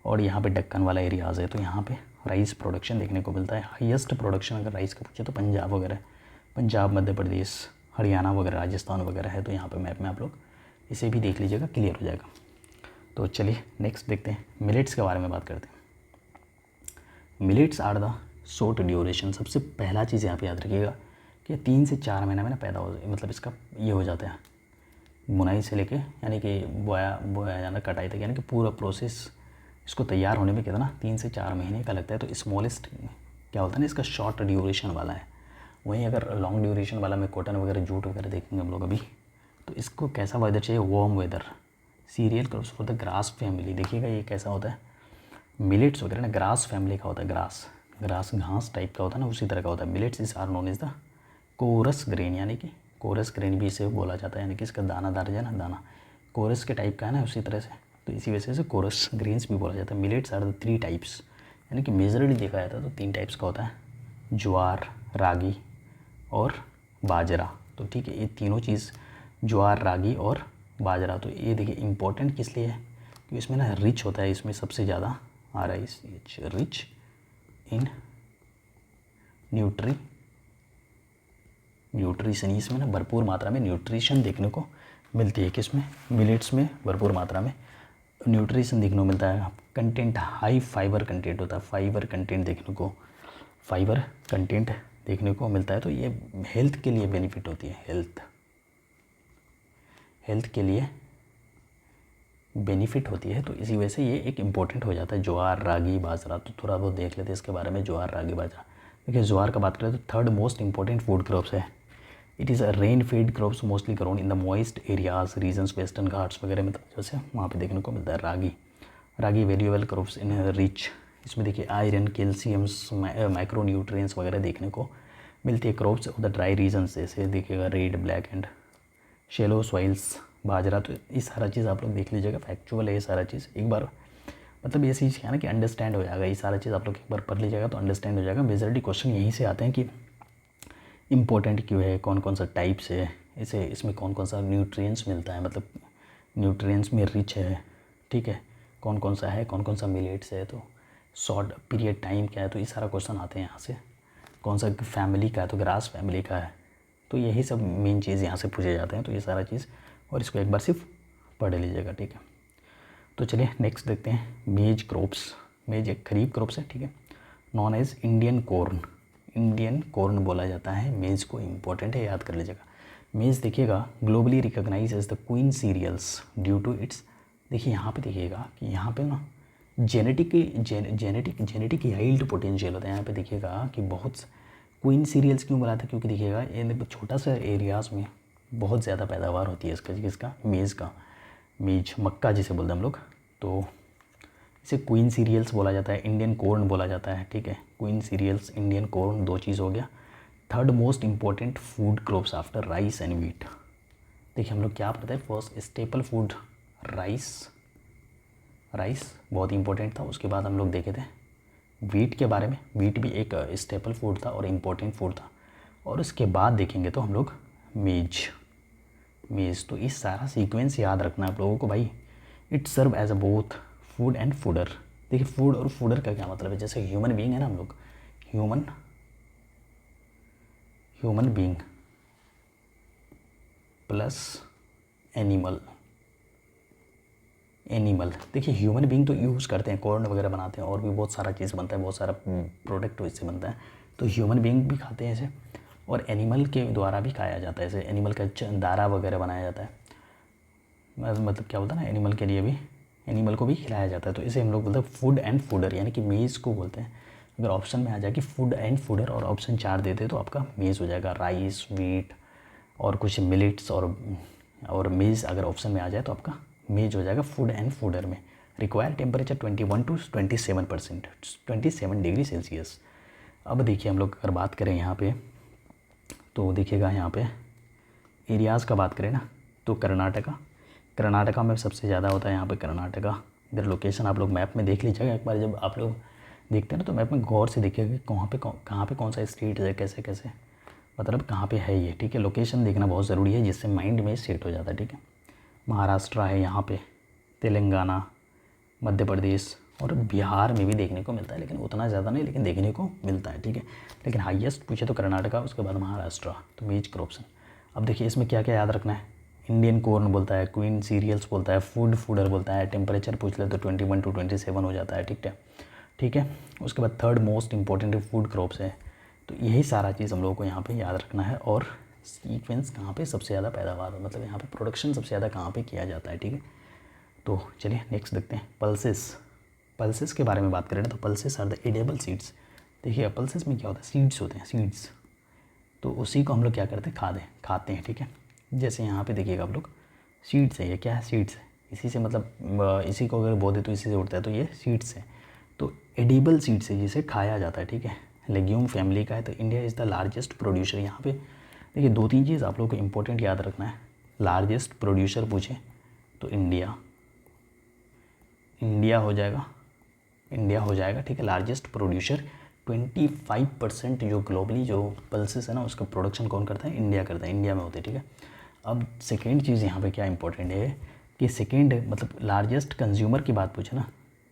और यहाँ पे डेक्कन वाला एरियाज़ है। तो यहाँ पे राइस प्रोडक्शन देखने को मिलता है। हाईएस्ट प्रोडक्शन अगर राइस का पूछे तो पंजाब वगैरह, पंजाब मध्य प्रदेश हरियाणा वगैरह राजस्थान वगैरह है। तो यहाँ पे मैप में आप लोग इसे भी देख लीजिएगा, क्लियर हो जाएगा। तो चलिए नेक्स्ट देखते हैं, मिलेट्स के बारे में बात करते हैं। Millets are the short duration. सबसे पहला चीज़ यहाँ पे याद रखिएगा कि 3 से 4 महीने में ना पैदा हो, मतलब इसका ये हो जाता है बुनाई से लेके यानी कि बोया जाना कटाई तक, यानी कि पूरा प्रोसेस इसको तैयार होने में कितना 3 से 4 महीने का लगता है। तो स्मॉलेस्ट क्या होता है ना, इसका शॉर्ट ड्यूरेशन वाला है। वहीं अगर लॉन्ग ड्यूरेशन वाला में कॉटन वगैरह जूट वगैरह देखेंगे हम लोग अभी, तो इसको कैसा वेदर चाहिए, warm weather. Cereal crops for the grass family. देखिएगा ये कैसा होता है, मिलेट्स वगैरह ना ग्रास फैमिली का होता है, ग्रास घास टाइप का होता है ना, उसी तरह का होता है। Millets is are known is the coarse grain, यानी कि कोरस ग्रेन भी इसे बोला जाता है, यानी कि इसका दानादार है ना, दाना कोरस के टाइप का है ना उसी तरह से, तो इसी वजह से कोरस ग्रेन्स भी बोला जाता है। मिलेट्स आर द 3 टाइप्स, यानी कि मेजरली देखा जाता है तो 3 टाइप्स का होता है, ज्वार, रागी और बाजरा। तो ठीक है, ये तीनों चीज़ ज्वार, रागी और बाजरा। तो ये देखिए इंपॉर्टेंट किस लिए है, क्योंकि इसमें ना रिच होता है, इसमें सबसे ज़्यादा RICH, रिच इन न्यूट्रिशन। इसमें ना भरपूर मात्रा में न्यूट्रिशन देखने को मिलती है। किसमें, मिलेट्स में भरपूर मात्रा में न्यूट्रिशन देखने को मिलता है। कंटेंट हाई फाइबर कंटेंट होता है, फाइबर कंटेंट देखने को मिलता है। तो ये हेल्थ के लिए बेनिफिट होती है, हेल्थ के लिए बेनिफिट होती है। तो इसी वजह से ये एक इम्पॉर्टेंट हो जाता है, ज्वार, रागी, बाजरा। तो थोड़ा बहुत देख लेते हैं इसके बारे में, ज्वार, रागी, बाजरा। देखिए ज्वार का बात करें तो 3rd most important food crops है। It is a rain feed crops mostly grown in the moist areas regions, western Ghats वगैरह में जैसे वहाँ पे देखने को मिलता है। Ragi valuable crops in rich, इसमें देखिए आयरन, कैल्शियम्स, माइक्रो न्यूट्रिएंट्स वगैरह देखने को मिलती है। Crops of the dry regions जैसे देखिएगा red, black and shallow soils, bajra. तो ये सारा चीज़ आप लोग देख लीजिएगा, फैक्चुअल है ये सारा चीज़। एक बार मतलब ये चीज़ क्या है ना कि अंडरस्टैंड हो जाएगा, ये सारा चीज़ आप लोग एक बार पढ़ लीजिएगा तो अंडरस्टैंड हो जाएगा। मेजॉरिटी क्वेश्चन यहीं से आते हैं कि इम्पोर्टेंट क्यों है, कौन कौन सा टाइप्स है, इसमें कौन कौन सा न्यूट्रिएंट्स मिलता है, मतलब न्यूट्रिएंट्स में रिच है, ठीक है, कौन कौन सा है, कौन कौन सा मिलेट्स है, तो शॉर्ट पीरियड टाइम क्या है, तो ये सारा क्वेश्चन आते हैं यहाँ से। कौन सा फैमिली का है, तो ग्रास फैमिली का है। तो यही सब मेन चीज़ यहाँ से पूछे जाते हैं। तो ये सारा चीज़, और इसको एक बार सिर्फ पढ़ लीजिएगा, ठीक है। तो चलिए नेक्स्ट देखते हैं, मेज क्रॉप्स। मेज एक खरीफ क्रॉप्स है, ठीक है, नॉन एज इंडियन कॉर्न बोला जाता है मेज को, इम्पोर्टेंट है, याद कर लीजिएगा। मेज देखिएगा globally recognise as the queen cereals due to its, देखिए यहाँ पे देखिएगा कि यहाँ पे ना जेनेटिक हाइल्ड पोटेंशियल होता है। यहाँ पे देखिएगा कि बहुत क्वीन सीरियल्स क्यों बोला था, क्योंकि देखिएगा ये छोटा सा एरियाज़ में बहुत ज़्यादा पैदावार होती है इसका मेज़ का, मेज मक्का जिसे बोलते हैं हम लोग। तो इसे क्वीन सीरियल्स बोला जाता है, इंडियन कॉर्न बोला जाता है, ठीक है। क्वीन सीरियल्स, इंडियन कॉर्न, 2 चीज़ हो गया। 3rd most important food crops after rice and wheat. देखिए हम लोग क्या पढ़ते हैं, फर्स्ट स्टेपल फूड राइस बहुत इंपॉर्टेंट था। उसके बाद हम लोग देखे थे व्हीट के बारे में, व्हीट भी एक स्टेपल फूड था और इम्पोर्टेंट फूड था। और उसके बाद देखेंगे तो हम लोग मेज। तो इस सारा सीक्वेंस याद रखना है आप लोगों को भाई। It serve as a both food and fodder. देखिए फूड और फूडर का क्या मतलब है, जैसे ह्यूमन बीइंग है ना हम लोग, ह्यूमन बीइंग प्लस एनिमल। देखिए ह्यूमन बीइंग तो यूज़ करते हैं, कॉर्न वगैरह बनाते हैं और भी बहुत सारा चीज़ बनता है, बहुत सारा प्रोडक्ट इससे बनता है। तो ह्यूमन बीइंग भी खाते हैं इसे, और एनिमल के द्वारा भी खाया जाता है। जैसे एनिमल का दारा वगैरह बनाया जाता है, मतलब क्या बोलता है ना, एनिमल के लिए भी, एनिमल को भी खिलाया जाता है। तो इसे हम लोग बोलते हैं फूड एंड फूडर, यानी कि मेज को बोलते हैं। अगर ऑप्शन में आ जाए कि फूड एंड फूडर और ऑप्शन 4 देते तो आपका मेज हो जाएगा, राइस, व्हीट और कुछ मिलेट्स और मेज अगर ऑप्शन में आ जाए तो आपका मेज हो जाएगा फूड एंड फूडर में। Require temperature 21 to 27 degree Celsius. अब देखिए हम लोग अगर बात करें यहाँ पे, तो देखिएगा यहाँ पे एरियाज़ का बात करें ना, तो कर्नाटका में सबसे ज़्यादा होता है यहाँ पे कर्नाटका। इधर लोकेशन आप लोग मैप में देख लीजिएगा एक बार, जब आप लोग देखते हैं ना तो मैप में गौर से देखिएगा कहाँ पे कौन सा स्टेट है, कैसे कैसे मतलब कहाँ पे है ये, ठीक है। लोकेशन देखना बहुत ज़रूरी है, जिससे माइंड में सेट हो जाता है, ठीक है। महाराष्ट्र है यहाँ पे, तेलंगाना, मध्य प्रदेश और बिहार में भी देखने को मिलता है, लेकिन उतना ज़्यादा नहीं, लेकिन देखने को मिलता है, ठीक है। लेकिन हाईएस्ट पूछे तो कर्नाटका, उसके बाद महाराष्ट्र, तो मेज क्रॉप्स। अब देखिए इसमें क्या क्या याद रखना है। इंडियन कॉर्न बोलता है, क्वीन सीरियल्स बोलता है, फूडर बोलता है, टेम्परेचर पूछ ले तो 21 to 27 हो जाता है, ठीक है। उसके बाद third most important food crops है। तो यही सारा चीज़ हम लोगों को यहाँ पे याद रखना है। और सीक्वेंस कहाँ पे सबसे ज़्यादा पैदावार हो, मतलब यहाँ पे प्रोडक्शन सबसे ज़्यादा कहाँ पे किया जाता है, ठीक है। तो चलिए नेक्स्ट देखते हैं पल्सेस के बारे में बात करें ना, तो pulses are the edible seeds. देखिए पल्सेस में क्या होता है, सीड्स होते हैं, सीड्स। तो उसी को हम लोग क्या करते हैं, खाते हैं, ठीक है। जैसे यहाँ पे देखिएगा आप लोग, सीड्स है, ये क्या है, सीड्स है। इसी से मतलब इसी को अगर बो दे तो इसी से उड़ता है, तो ये सीड्स है। तो एडिबल सीड्स है, जिसे खाया जाता है, ठीक है। लेग्यूम फैमिली का है। तो India is the largest producer. यहाँ पे देखिए 2-3 चीज़ आप लोग को इंपॉर्टेंट याद रखना है। लार्जेस्ट प्रोड्यूसर पूछे तो इंडिया हो जाएगा, ठीक है। लार्जेस्ट प्रोड्यूसर 25% जो ग्लोबली जो पल्सेस है ना, उसका प्रोडक्शन कौन करता है, इंडिया करता है, इंडिया में होते हैं, ठीक है। अब सेकेंड चीज़ यहाँ पे क्या इंपॉर्टेंट है कि सेकेंड मतलब लार्जेस्ट कंज्यूमर की बात पूछे ना,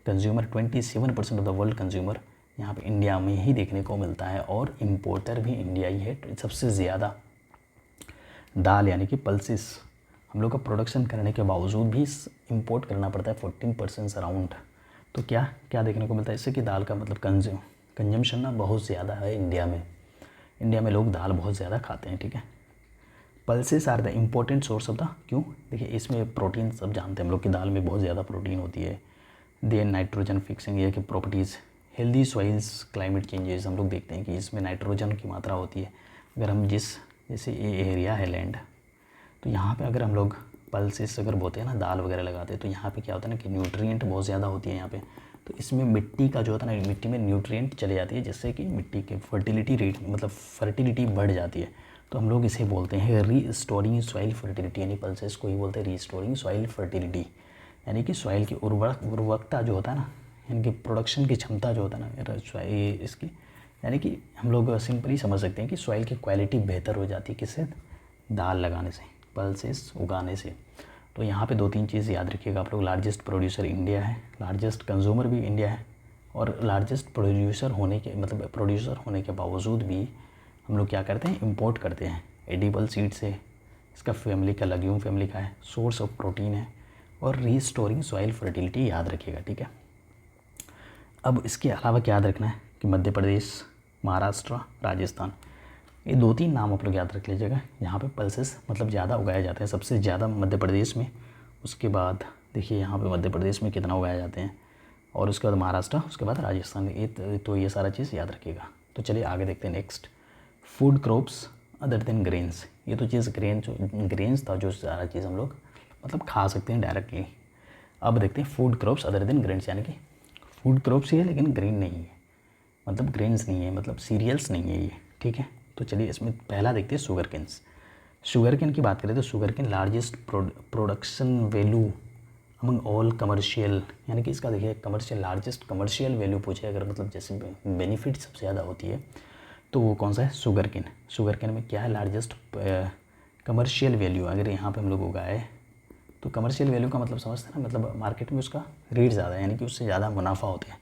consumer 27% of the world consumer यहाँ पे इंडिया में ही देखने को मिलता है। और इम्पोर्टर भी इंडिया ही है। सबसे ज़्यादा दाल यानी कि पल्सेस हम लोग का प्रोडक्शन करने के बावजूद भी इंपोर्ट करना पड़ता है 14% अराउंड। तो क्या क्या देखने को मिलता है इससे कि दाल का मतलब कंजम्पशन ना बहुत ज़्यादा है इंडिया में लोग दाल बहुत ज़्यादा खाते हैं, ठीक है। Pulses are the important source of the, क्यों, देखिए इसमें प्रोटीन सब जानते हैं हम लोग कि दाल में बहुत ज़्यादा प्रोटीन होती है। देन नाइट्रोजन फिक्सिंग, ये कि properties, healthy soils, climate changes, हम लोग देखते हैं कि इसमें नाइट्रोजन की मात्रा होती है। अगर हम जैसे ये एरिया है लैंड, तो यहाँ पे अगर हम लोग पल्सेस अगर बोते हैं ना, दाल वगैरह लगाते हैं, तो यहाँ पे क्या होता है ना कि न्यूट्रिएंट बहुत ज़्यादा होती है यहाँ पे। तो इसमें मिट्टी का जो होता है ना, मिट्टी में न्यूट्रिएंट चले जाती है, जिससे कि मिट्टी के फर्टिलिटी रेट मतलब फर्टिलिटी बढ़ जाती है। तो हम लोग इसे बोलते हैं रीस्टोरिंग सॉइल फर्टिलिटी, यानी पल्सेस को ही बोलते हैं रीस्टोरिंग सॉइल फर्टिलिटी। यानी कि सॉइल की उर्वरकता जो होता है ना, यानी कि प्रोडक्शन की क्षमता जो होता है ना इसकी, यानी कि हम लोग सिंपली समझ सकते हैं कि सॉइल की क्वालिटी बेहतर हो जाती है, किससे, दाल लगाने से, पल्सेस उगाने से। तो यहाँ पे 2-3 चीज़ याद रखिएगा आप लोग। लार्जेस्ट प्रोड्यूसर इंडिया है, लार्जेस्ट कंज्यूमर भी इंडिया है, और लार्जेस्ट प्रोड्यूसर होने के बावजूद भी हम लोग क्या करते हैं, इंपोर्ट करते हैं। एडिबल सीड से, इसका फैमिली का लेग्यूम फैमिली का है, सोर्स ऑफ प्रोटीन है, और रीस्टोरिंग सॉइल फर्टिलिटी याद रखिएगा, ठीक है। अब इसके अलावा क्या याद रखना है कि मध्य प्रदेश, महाराष्ट्र, राजस्थान, ये 2-3 नाम आप लोग याद रख लीजिएगा। यहाँ पे पल्सेस मतलब ज़्यादा उगाए जाते हैं, सबसे ज़्यादा मध्य प्रदेश में। उसके बाद देखिए यहाँ पे मध्य प्रदेश में कितना उगाए जाते हैं, और उसके बाद महाराष्ट्र, उसके बाद राजस्थान। ये सारा चीज़ याद रखिएगा। तो चलिए आगे देखते हैं next, food crops other than grains. ये तो चीज़ ग्रेन्स था, जो सारा चीज़ हम लोग मतलब खा सकते हैं डायरेक्टली। अब देखते हैं food crops other than grains, यानी कि फूड क्रॉप्स ही है लेकिन ग्रेन नहीं है, मतलब ग्रेन्स नहीं है, मतलब सीरियल्स नहीं है ये, ठीक है। तो चलिए इसमें पहला देखते हैं शुगर केन की बात करें तो sugarcane largest production value among all commercial, यानी कि इसका देखिए कमर्शियल, लार्जेस्ट कमर्शियल वैल्यू पूछे अगर, मतलब जैसे बेनिफिट सबसे ज़्यादा होती है तो वो कौन सा है, शुगर केन में क्या है, लार्जेस्ट कमर्शियल वैल्यू। अगर यहाँ पे हम लोग उगाए तो कमर्शियल वैल्यू का मतलब समझते हैं ना, मतलब मार्केट में उसका रेट ज़्यादा है, यानी कि उससे ज़्यादा मुनाफा होता है,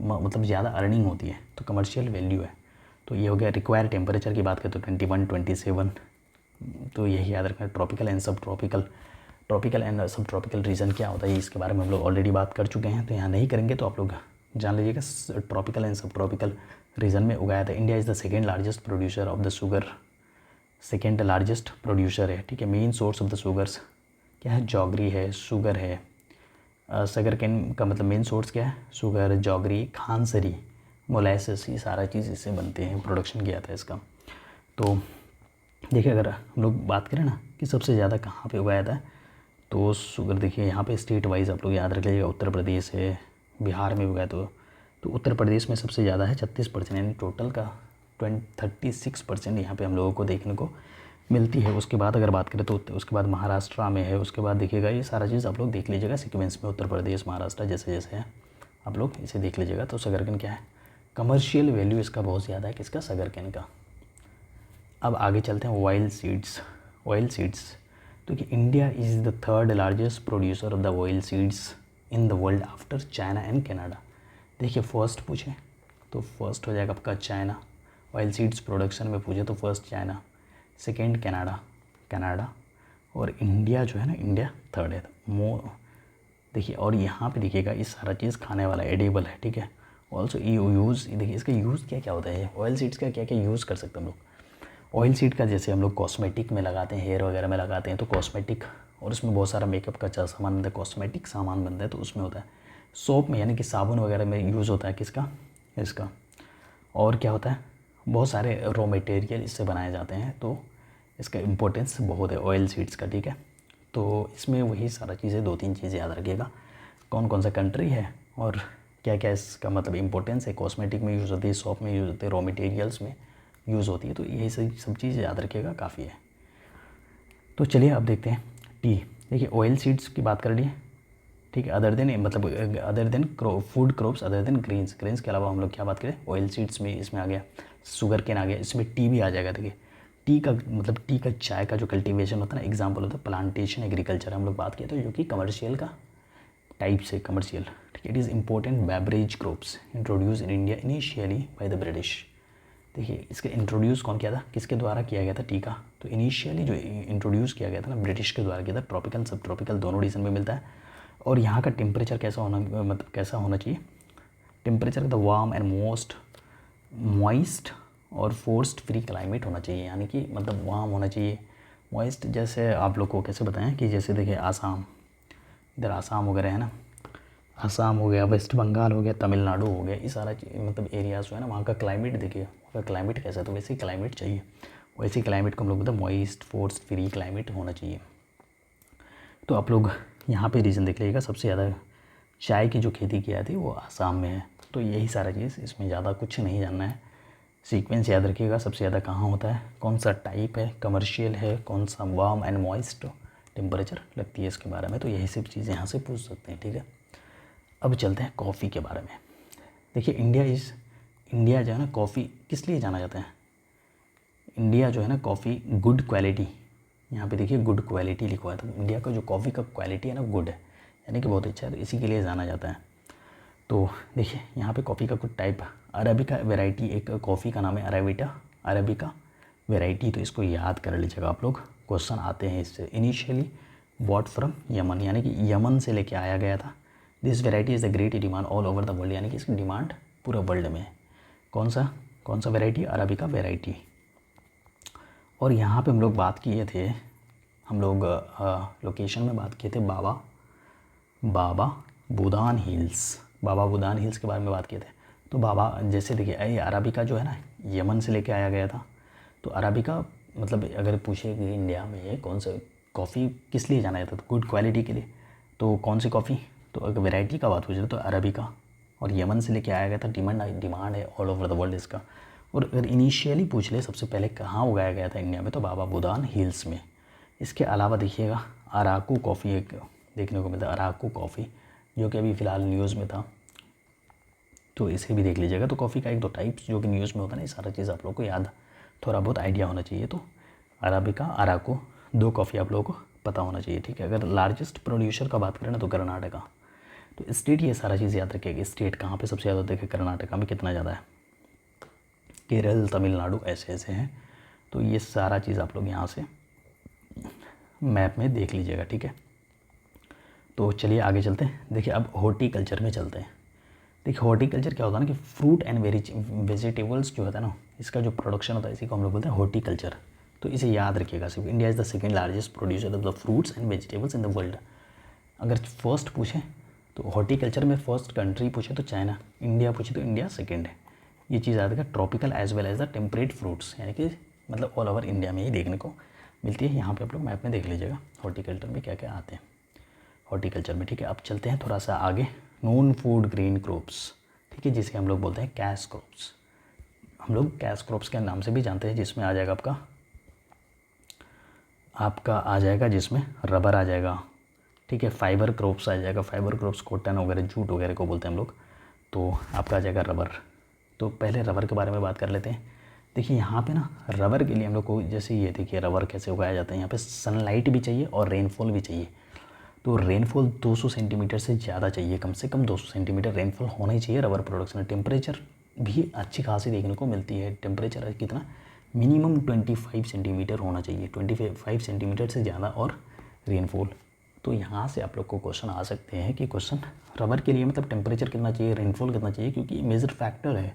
मतलब ज़्यादा अर्निंग होती है, तो कमर्शियल वैल्यू है। तो ये हो गया। रिक्वायर्ड टेम्परेचर की बात करें तो 21, 27, तो यही याद रखना है। ट्रॉपिकल एंड सब ट्रॉपिकल रीजन क्या होता है, इसके बारे में हम लोग ऑलरेडी बात कर चुके हैं, तो यहाँ नहीं करेंगे, तो आप लोग जान लीजिएगा। ट्रॉपिकल एंड सब ट्रॉपिकल रीजन में उगाया था। India is the second largest producer of the sugar, second largest producer है, ठीक है। Main source of the sugars क्या है, जॉगरी है, शुगर है। शुगर केन का मतलब मेन सोर्स क्या है, शुगर, जॉगरी, खानसरी, मोलाइसिस, ये सारा चीज़ इससे बनते हैं, प्रोडक्शन किया था इसका। तो देखिए अगर हम लोग बात करें ना कि सबसे ज़्यादा कहाँ पे उगाया था, तो शुगर देखिए यहाँ पे स्टेट वाइज आप लोग याद रख लीजिएगा। उत्तर प्रदेश है, बिहार में उगाया तो तो उत्तर प्रदेश में सबसे ज़्यादा है 36%, यानी टोटल का 36% यहाँ पे हम लोगों को देखने को मिलती है। उसके बाद अगर बात करें तो उसके बाद महाराष्ट्र में है, उसके बाद देखिएगा ये सारा चीज़ आप लोग देख लीजिएगा सीक्वेंस में, उत्तर प्रदेश महाराष्ट्र जैसे जैसे है आप लोग इसे देख लीजिएगा। तो शकरकंद क्या है, कमर्शियल वैल्यू इसका बहुत ज़्यादा है, किसका, शकरकंद का। अब आगे चलते हैं ऑयल सीड्स। ऑयल सीड्स तो कि India is the third largest producer of the oil seeds in the world after China and Canada. देखिए फर्स्ट पूछे तो फर्स्ट हो जाएगा आपका चाइना, ऑयल सीड्स प्रोडक्शन में पूछे तो फर्स्ट चाइना, सेकेंड कनाडा और इंडिया जो है ना, इंडिया थर्ड है। देखिए और यहाँ पे देखिएगा ये सारा चीज़ खाने वाला एडिबल है, ठीक है। ऑल्सो यूज़, देखिए इसका यूज़ क्या क्या होता है, ऑयल सीड्स का क्या क्या यूज़ कर सकते हैं हम लोग। ऑयल सीड का जैसे हम लोग कॉस्मेटिक में लगाते हैं, हेयर वगैरह में लगाते हैं तो कॉस्मेटिक, और उसमें बहुत सारा मेकअप का अच्छा सामान बनता है, कॉस्मेटिक सामान बनता है तो उसमें होता है। सोप में यानी कि साबुन वगैरह में यूज़ होता है किसका, इसका। और क्या होता है, बहुत सारे रॉ मटेरियल इससे बनाए जाते हैं, तो इसका इम्पोर्टेंस बहुत है ऑयल सीड्स का, ठीक है। तो इसमें वही सारा चीज़ें, 2-3 चीज़ें याद रखिएगा, कौन कौन सा कंट्री है और क्या क्या इसका मतलब इम्पोर्टेंस है। कॉस्मेटिक में यूज़ होती है, शॉप में यूज़ होती है, रॉ मटेरियल्स में यूज़ होती है, तो यही सब चीज़ याद रखिएगा, काफ़ी है। तो चलिए अब देखते हैं टी। देखिए ऑयल सीड्स की बात कर लिए, ठीक है। अदर देन मतलब other than food crops, other than grains के अलावा हम लोग क्या बात करें, ऑयल सीड्स में इसमें आ गया शुगर केन आ गया, इसमें टी भी आ जाएगा। देखिए टी का मतलब टी का, चाय का जो कल्टीवेशन होता है ना, एग्जाम्पल होता है प्लांटेशन एग्रीकल्चर, हम लोग बात किए थे, जो कि कमर्शियल का टाइप से, कमर्शियल, ठीक है। It is important beverage crops introduce in India initially by the British. देखिए इसका इंट्रोड्यूस कौन किया था, किसके द्वारा किया गया था टी का, तो इनिशियली जो इंट्रोड्यूस किया गया था ना, ब्रिटिश के द्वारा किया था। ट्रॉपिकल सब ट्रॉपिकल दोनों रीजन में मिलता है। और यहाँ का टेम्परेचर कैसा होना, मतलब कैसा होना चाहिए, temperature the warm and most moist और फोर्स्ड फ्री क्लाइमेट होना चाहिए, यानी कि मतलब वार्म होना चाहिए, मॉइस्ट। जैसे आप लोग को कैसे बताएं कि जैसे देखिए आसाम, इधर आसाम वगैरह है ना, आसाम हो गया, वेस्ट बंगाल हो गया, तमिलनाडु हो गया, ये सारा मतलब एरियाज़ जो है ना, वहाँ का क्लाइमेट देखिए, वहाँ का क्लाइमेट कैसा है, तो वैसे ही क्लाइमेट चाहिए, वैसे ही क्लाइमेट को हम लोग मतलब मॉइस्ट फोर्स्ड फ्री क्लाइमेट होना चाहिए। तो आप लोग यहाँ पे रीज़न देख लीजिएगा, सबसे ज़्यादा चाय की जो खेती की जाती है वो आसाम में है। तो यही सारा चीज़, इसमें ज़्यादा कुछ नहीं जानना है, सीक्वेंस याद रखिएगा। सबसे ज़्यादा कहाँ होता है, कौन सा टाइप है, कमर्शियल है, कौन सा वार्म एंड मॉइस्ट टेम्परेचर लगती है इसके बारे में, तो यही सब चीज़ यहाँ से पूछ सकते हैं, ठीक है। अब चलते हैं कॉफ़ी के बारे में। देखिए इंडिया जो है ना, कॉफ़ी किस लिए जाना जाता है, इंडिया जो है ना, कॉफ़ी गुड क्वालिटी, यहाँ पे देखिए गुड क्वालिटी लिखा हुआ है, तो इंडिया का जो कॉफ़ी का क्वालिटी है ना, गुड है, यानी कि बहुत अच्छा है, तो इसी के लिए जाना जाता है। तो देखिए यहाँ पे कॉफ़ी का कुछ टाइप, अरेबिका वैरायटी, एक कॉफ़ी का नाम है अरेबिका वैरायटी, तो इसको याद कर लीजिएगा आप लोग, क्वेश्चन आते हैं इससे। इनिशियली बॉट फ्रॉम यमन, यानी कि यमन से लेके आया गया था। This variety is the great demand all over the world, यानी कि इसकी डिमांड पूरे वर्ल्ड में है। कौन सा वैरायटी, अरेबिका वैरायटी। और यहाँ पे हम लोग बात किए थे, हम लोग लोकेशन में बात किए थे बाबा बुदान हिल्स के बारे में बात किए थे। तो बाबा जैसे देखिए अराबिका जो है ना, यमन से लेके आया गया था, तो अराबिका मतलब अगर पूछे कि इंडिया में कौन सा कॉफ़ी किस लिए जाना जाता था, तो गुड क्वालिटी के लिए, तो कौन सी कॉफ़ी, तो अगर वैरायटी का बात पूछे तो अराबिका, और यमन से लेके आया गया था, डिमांड है ऑल ओवर द वर्ल्ड इसका। और अगर इनिशियली पूछ ले सबसे पहले कहाँ उगाया गया था इंडिया में, तो बाबा बुदान हिल्स में। इसके अलावा देखिएगा अराकू कॉफ़ी एक देखने को मिलता है, अराकू कॉफ़ी, जो कि अभी फ़िलहाल न्यूज़ में था, तो इसे भी देख लीजिएगा। तो कॉफ़ी का 1-2 टाइप्स जो कि न्यूज़ में होता है ना, ये सारा चीज़ आप लोग को याद, थोड़ा बहुत आइडिया होना चाहिए। तो अराबिका, अराकू 2 कॉफ़ी आप लोगों को पता होना चाहिए, ठीक है। अगर लार्जेस्ट प्रोड्यूसर का बात करें ना, तो कर्नाटका, तो स्टेट ये सारा चीज़ याद रखिएगा, स्टेट कहाँ पे सबसे ज़्यादा, देखिए कर्नाटका में कितना ज़्यादा है, केरल, तमिलनाडु ऐसे हैं। तो ये सारा चीज़ आप लोग यहाँ से मैप में देख लीजिएगा, ठीक है। तो चलिए आगे चलते हैं। देखिए अब हॉर्टिकल्चर में चलते हैं। देखिए हॉर्टिकल्चर क्या होता है ना, कि फ्रूट एंड वेजिटेबल्स जो होता है ना, इसका जो प्रोडक्शन होता है, इसी को हम लोग बोलते हैं हॉर्टिकल्चर। तो इसे याद रखिएगा सिर्फ। India is the second largest producer of the fruits and vegetables in the world. अगर फर्स्ट पूछे तो हॉर्टिकल्चर में फर्स्ट कंट्री पूछे तो चाइना, इंडिया पूछे तो इंडिया सेकेंड है। ये चीज़ याद रखिएगा, tropical as well as the temperate fruits, यानी कि मतलब ऑल ओवर इंडिया में ही देखने को मिलती है। यहाँ पे आप लोग मैप में देख लीजिएगा हॉर्टिकल्चर में क्या क्या आते हैं हॉर्टिकल्चर में, ठीक है। अब चलते हैं थोड़ा सा आगे, नॉन फूड ग्रेन क्रॉप्स, ठीक है, जिसे हम लोग बोलते हैं कैश क्रॉप्स। हम लोग कैश क्रॉप्स के नाम से भी जानते हैं, जिसमें आ जाएगा आपका आ जाएगा जिसमें रबर आ जाएगा, ठीक है, फाइबर क्रॉप्स आ जाएगा, फाइबर क्रॉप्स कॉटन वगैरह जूट वगैरह को बोलते हैं हम लोग, तो आपका आ जाएगा रबर। तो पहले रबर के बारे में बात कर लेते हैं। देखिए यहाँ पे ना रबर के लिए हम लोग को, जैसे ये देखिए रबर कैसे उगाया जाता है, यहाँ पे सनलाइट भी चाहिए और रेनफॉल भी चाहिए। तो रेनफॉल 200 सेंटीमीटर से ज़्यादा चाहिए, कम से कम 200 सेंटीमीटर रेनफॉल होना ही चाहिए रबर प्रोडक्शन में। टेम्परेचर भी अच्छी खासी देखने को मिलती है, टेम्परेचर कितना, मिनिमम 25 सेंटीमीटर होना चाहिए, 25 सेंटीमीटर से ज़्यादा, और रेनफॉल। तो यहाँ से आप लोग को क्वेश्चन आ सकते हैं कि क्वेश्चन रबर के लिए मतलब टेम्परेचर कितना चाहिए, रेनफॉल कितना चाहिए, क्योंकि मेजर फैक्टर है।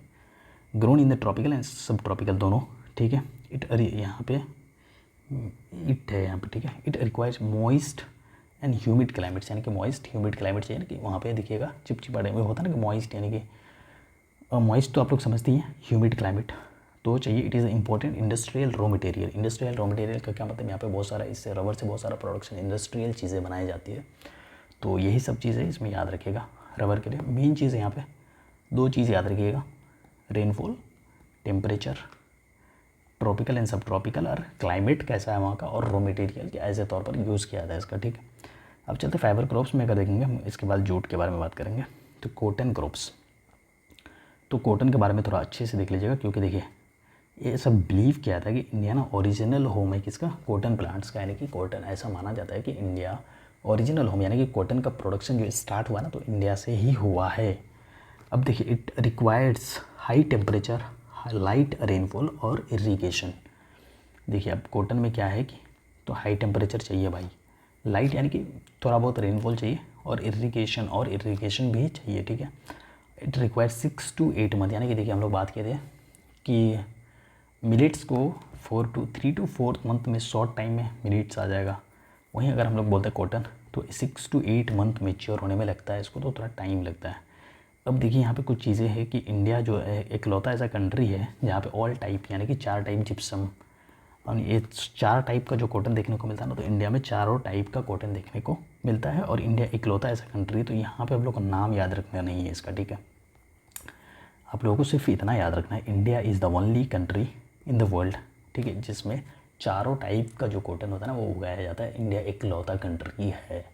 Grown in the tropical and सब ट्रॉपिकल दोनों, ठीक है। यहाँ पे इट है यहाँ पे, ठीक है। It requires moist and humid climates, यानी कि मॉइस्ट ह्यूमिड क्लाइमेट चाहिए ना, कि वहाँ पे दिखिएगा चिपचिपा में होता है ना कि मॉइस्ट, यानी कि मॉइस्ट तो आप लोग समझती हैं, ह्यूमिड क्लाइमेट तो चाहिए। It is important industrial raw material. Industrial raw material का क्या मतलब, यहाँ पे बहुत सारा इससे रबर से बहुत सारा प्रोडक्शन इंडस्ट्रियल चीज़ें बनाई जाती है। तो यही सब चीज़ें इसमें याद रखिएगा। रबर के लिए मेन चीज़ यहाँ पे 2 चीज़ याद रखिएगा, रेनफॉल, टेम्परेचर, ट्रॉपिकल एंड सब ट्रॉपिकल, और क्लाइमेट कैसा है वहाँ का, और रॉ मटेरियल के ऐसे तौर पर यूज़ किया जाता है इसका, ठीक है। अब चलते फाइबर क्रॉप्स में अगर देखेंगे हम, इसके बाद जूट के बारे में बात करेंगे। तो कॉटन क्रॉप्स, तो कॉटन के बारे में थोड़ा अच्छे से देख लीजिएगा, क्योंकि देखिए ये सब बिलीव किया था कि इंडिया ना ओरिजिनल होम है किसका, कॉटन प्लांट्स का, यानी कि कॉटन, ऐसा माना जाता है कि इंडिया ओरिजिनल होम, यानी कि कॉटन का प्रोडक्शन जो स्टार्ट हुआ ना तो इंडिया से ही हुआ है। अब देखिए it requires high temperature, light rainfall और इरिगेशन। देखिए अब कॉटन में क्या है कि तो हाई टेम्परेचर चाहिए भाई, लाइट यानी कि थोड़ा बहुत रेनफॉल चाहिए, और इरिगेशन भी चाहिए, ठीक है। इट रिक्वायर्स 6 to 8 मंथ, यानी कि देखिए हम लोग बात किए थे कि मिलेट्स को 3 to 4 मंथ में, शॉर्ट टाइम में मिलेट्स आ जाएगा। वहीं अगर हम लोग बोलते हैं कॉटन तो 6 to 8 मंथ मेच्योर होने में लगता है इसको, तो थोड़ा टाइम लगता है। अब देखिए यहाँ पे कुछ चीज़ें हैं कि इंडिया जो है इकलौता ऐसा कंट्री है जहाँ पे ऑल टाइप, यानी कि 4 टाइप जिप्सम, और ये 4 टाइप का जो कॉटन देखने को मिलता है ना, तो इंडिया में चारों टाइप का कॉटन देखने को मिलता है, और इंडिया इकलौता ऐसा कंट्री, तो यहाँ पे आप लोग को नाम याद रखना नहीं है इसका, ठीक है। आप लोगों को सिर्फ इतना याद रखना है, India is the only country in the world, ठीक है, जिसमें चारों टाइप का जो कॉटन होता है ना वो उगाया जाता है। इंडिया इकलौता कंट्री है,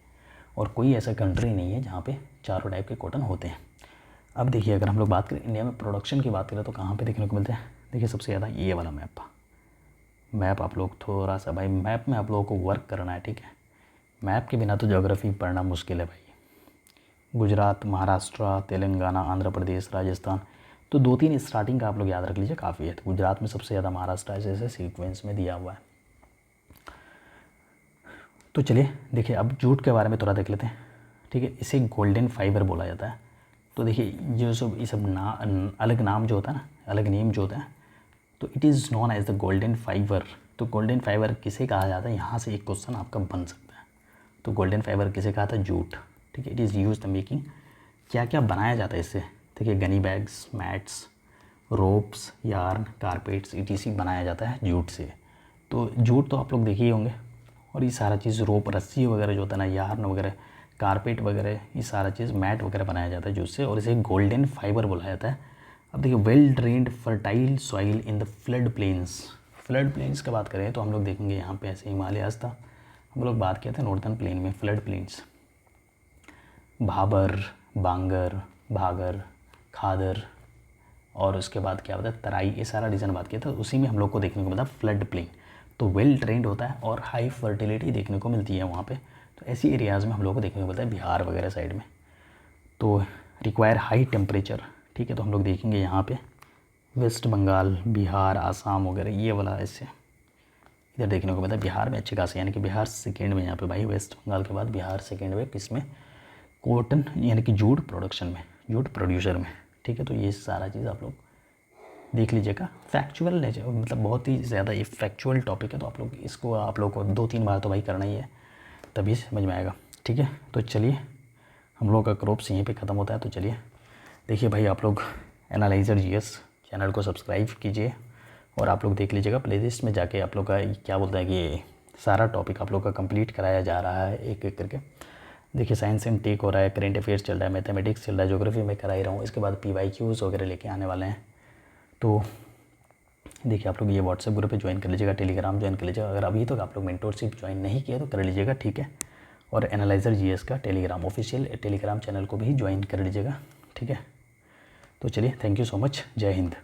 और कोई ऐसा कंट्री नहीं है जहाँ पे चारों टाइप के कॉटन होते हैं। अब देखिए अगर हम लोग बात करें इंडिया में प्रोडक्शन की बात करें तो कहाँ पे देखने को मिलते हैं। देखिए सबसे ज़्यादा ये वाला मैप आप लोग थोड़ा सा भाई मैप में आप लोगों को वर्क करना है, ठीक है। मैप के बिना तो ज्योग्राफी पढ़ना मुश्किल है भाई। गुजरात, महाराष्ट्र, तेलंगाना, आंध्र प्रदेश, राजस्थान, तो 2-3 स्टार्टिंग का आप लोग याद रख लीजिए, काफ़ी है। तो गुजरात में सबसे ज़्यादा, महाराष्ट्र ऐसे सीक्वेंस में दिया हुआ है। तो चलिए देखिए अब जूट के बारे में थोड़ा देख लेते हैं, ठीक है। इसे गोल्डन फाइबर बोला जाता है। तो देखिए जो सब ये सब अलग नाम जो होता है ना, अलग नेम जो होता है, तो it is known as the golden fibre. तो गोल्डन फाइबर किसे कहा जाता है, यहाँ से एक क्वेश्चन आपका बन सकता है। तो गोल्डन फाइबर किसे कहा था, जूट, ठीक है। It is use the making, क्या क्या बनाया जाता है इससे, देखिए Ghani bags, mats, ropes, yarn, carpets, ETC बनाया जाता है जूट से। तो जूट तो आप लोग देखे ही होंगे, और ये सारा चीज़ रोप, रस्सी वगैरह जो होता है ना, यार्न वगैरह, कारपेट वगैरह, ये सारा चीज़, मैट वगैरह बनाया जाता है जूट से, और इसे गोल्डन फाइबर बोला जाता है। अब देखिए well drained fertile soil in the flood plains. Flood plains की बात करें तो हम लोग देखेंगे यहाँ पे ऐसे हिमालयाज़ था, हम लोग बात किए थे नॉर्थन प्लेन में फ्लड प्लेन्स, भाबर, बांगर, भागर, खादर, और उसके बाद क्या होता है तराई, ये सारा रीजन बात किया था, उसी में हम लोग को देखने को मिलता है फ्लड प्लेन। तो वेल ट्रेंड होता है और हाई फर्टिलिटी देखने को मिलती है वहाँ पे। तो ऐसी एरियाज़ में हम लोग को देखने को मिलता है, बिहार वगैरह साइड में। तो रिक्वायर हाई टेम्परेचर, ठीक है। तो हम लोग देखेंगे यहाँ पे वेस्ट बंगाल, बिहार, आसाम वगैरह, ये वाला ऐसे इधर देखने को मिलता है। बिहार में अच्छे खासे, यानी कि बिहार सेकेंड में यहाँ पे भाई, वेस्ट बंगाल के बाद बिहार सेकेंड में किसमें, कॉटन यानी कि जूट प्रोडक्शन में, जूट प्रोड्यूसर में, ठीक है। तो ये सारा चीज़ आप लोग देख लीजिएगा। फैक्चुअल मतलब बहुत ही ज़्यादा ये फैक्चुअल टॉपिक है, तो आप लोग इसको आप लोग को 2-3 बार तो भाई करना ही है, तभी समझ में आएगा, ठीक है। तो चलिए हम लोग का क्रॉप्स यहीं पे ख़त्म होता है। तो चलिए देखिए भाई, आप लोग एनालाइजर GS चैनल को सब्सक्राइब कीजिए, और आप लोग देख लीजिएगा प्लेलिस्ट में जाके, आप लोग का क्या बोलता है कि सारा टॉपिक आप लोग का कंप्लीट कराया जा रहा है एक एक करके। देखिए साइंस एंड टेक हो रहा है, करेंट अफेयर्स चल रहा है, मैथमेटिक्स चल रहा है, ज्योग्राफी में करा ही रहा हूँ, इसके बाद PYQs वगैरह लेके आने वाले हैं। तो देखिए आप लोग ये व्हाट्सएप ग्रुप पे ज्वाइन कर लीजिएगा, टेलीग्राम ज्वाइन कर लीजिएगा। अगर अभी तक आप लोग मेंटोरशिप ज्वाइन नहीं किया तो कर लीजिएगा, ठीक है। और एनालाइज़र GS का टेलीग्राम ऑफिशियल टेलीग्राम चैनल को भी ज्वाइन कर लीजिएगा, ठीक है। तो चलिए, थैंक यू सो मच, जय हिंद।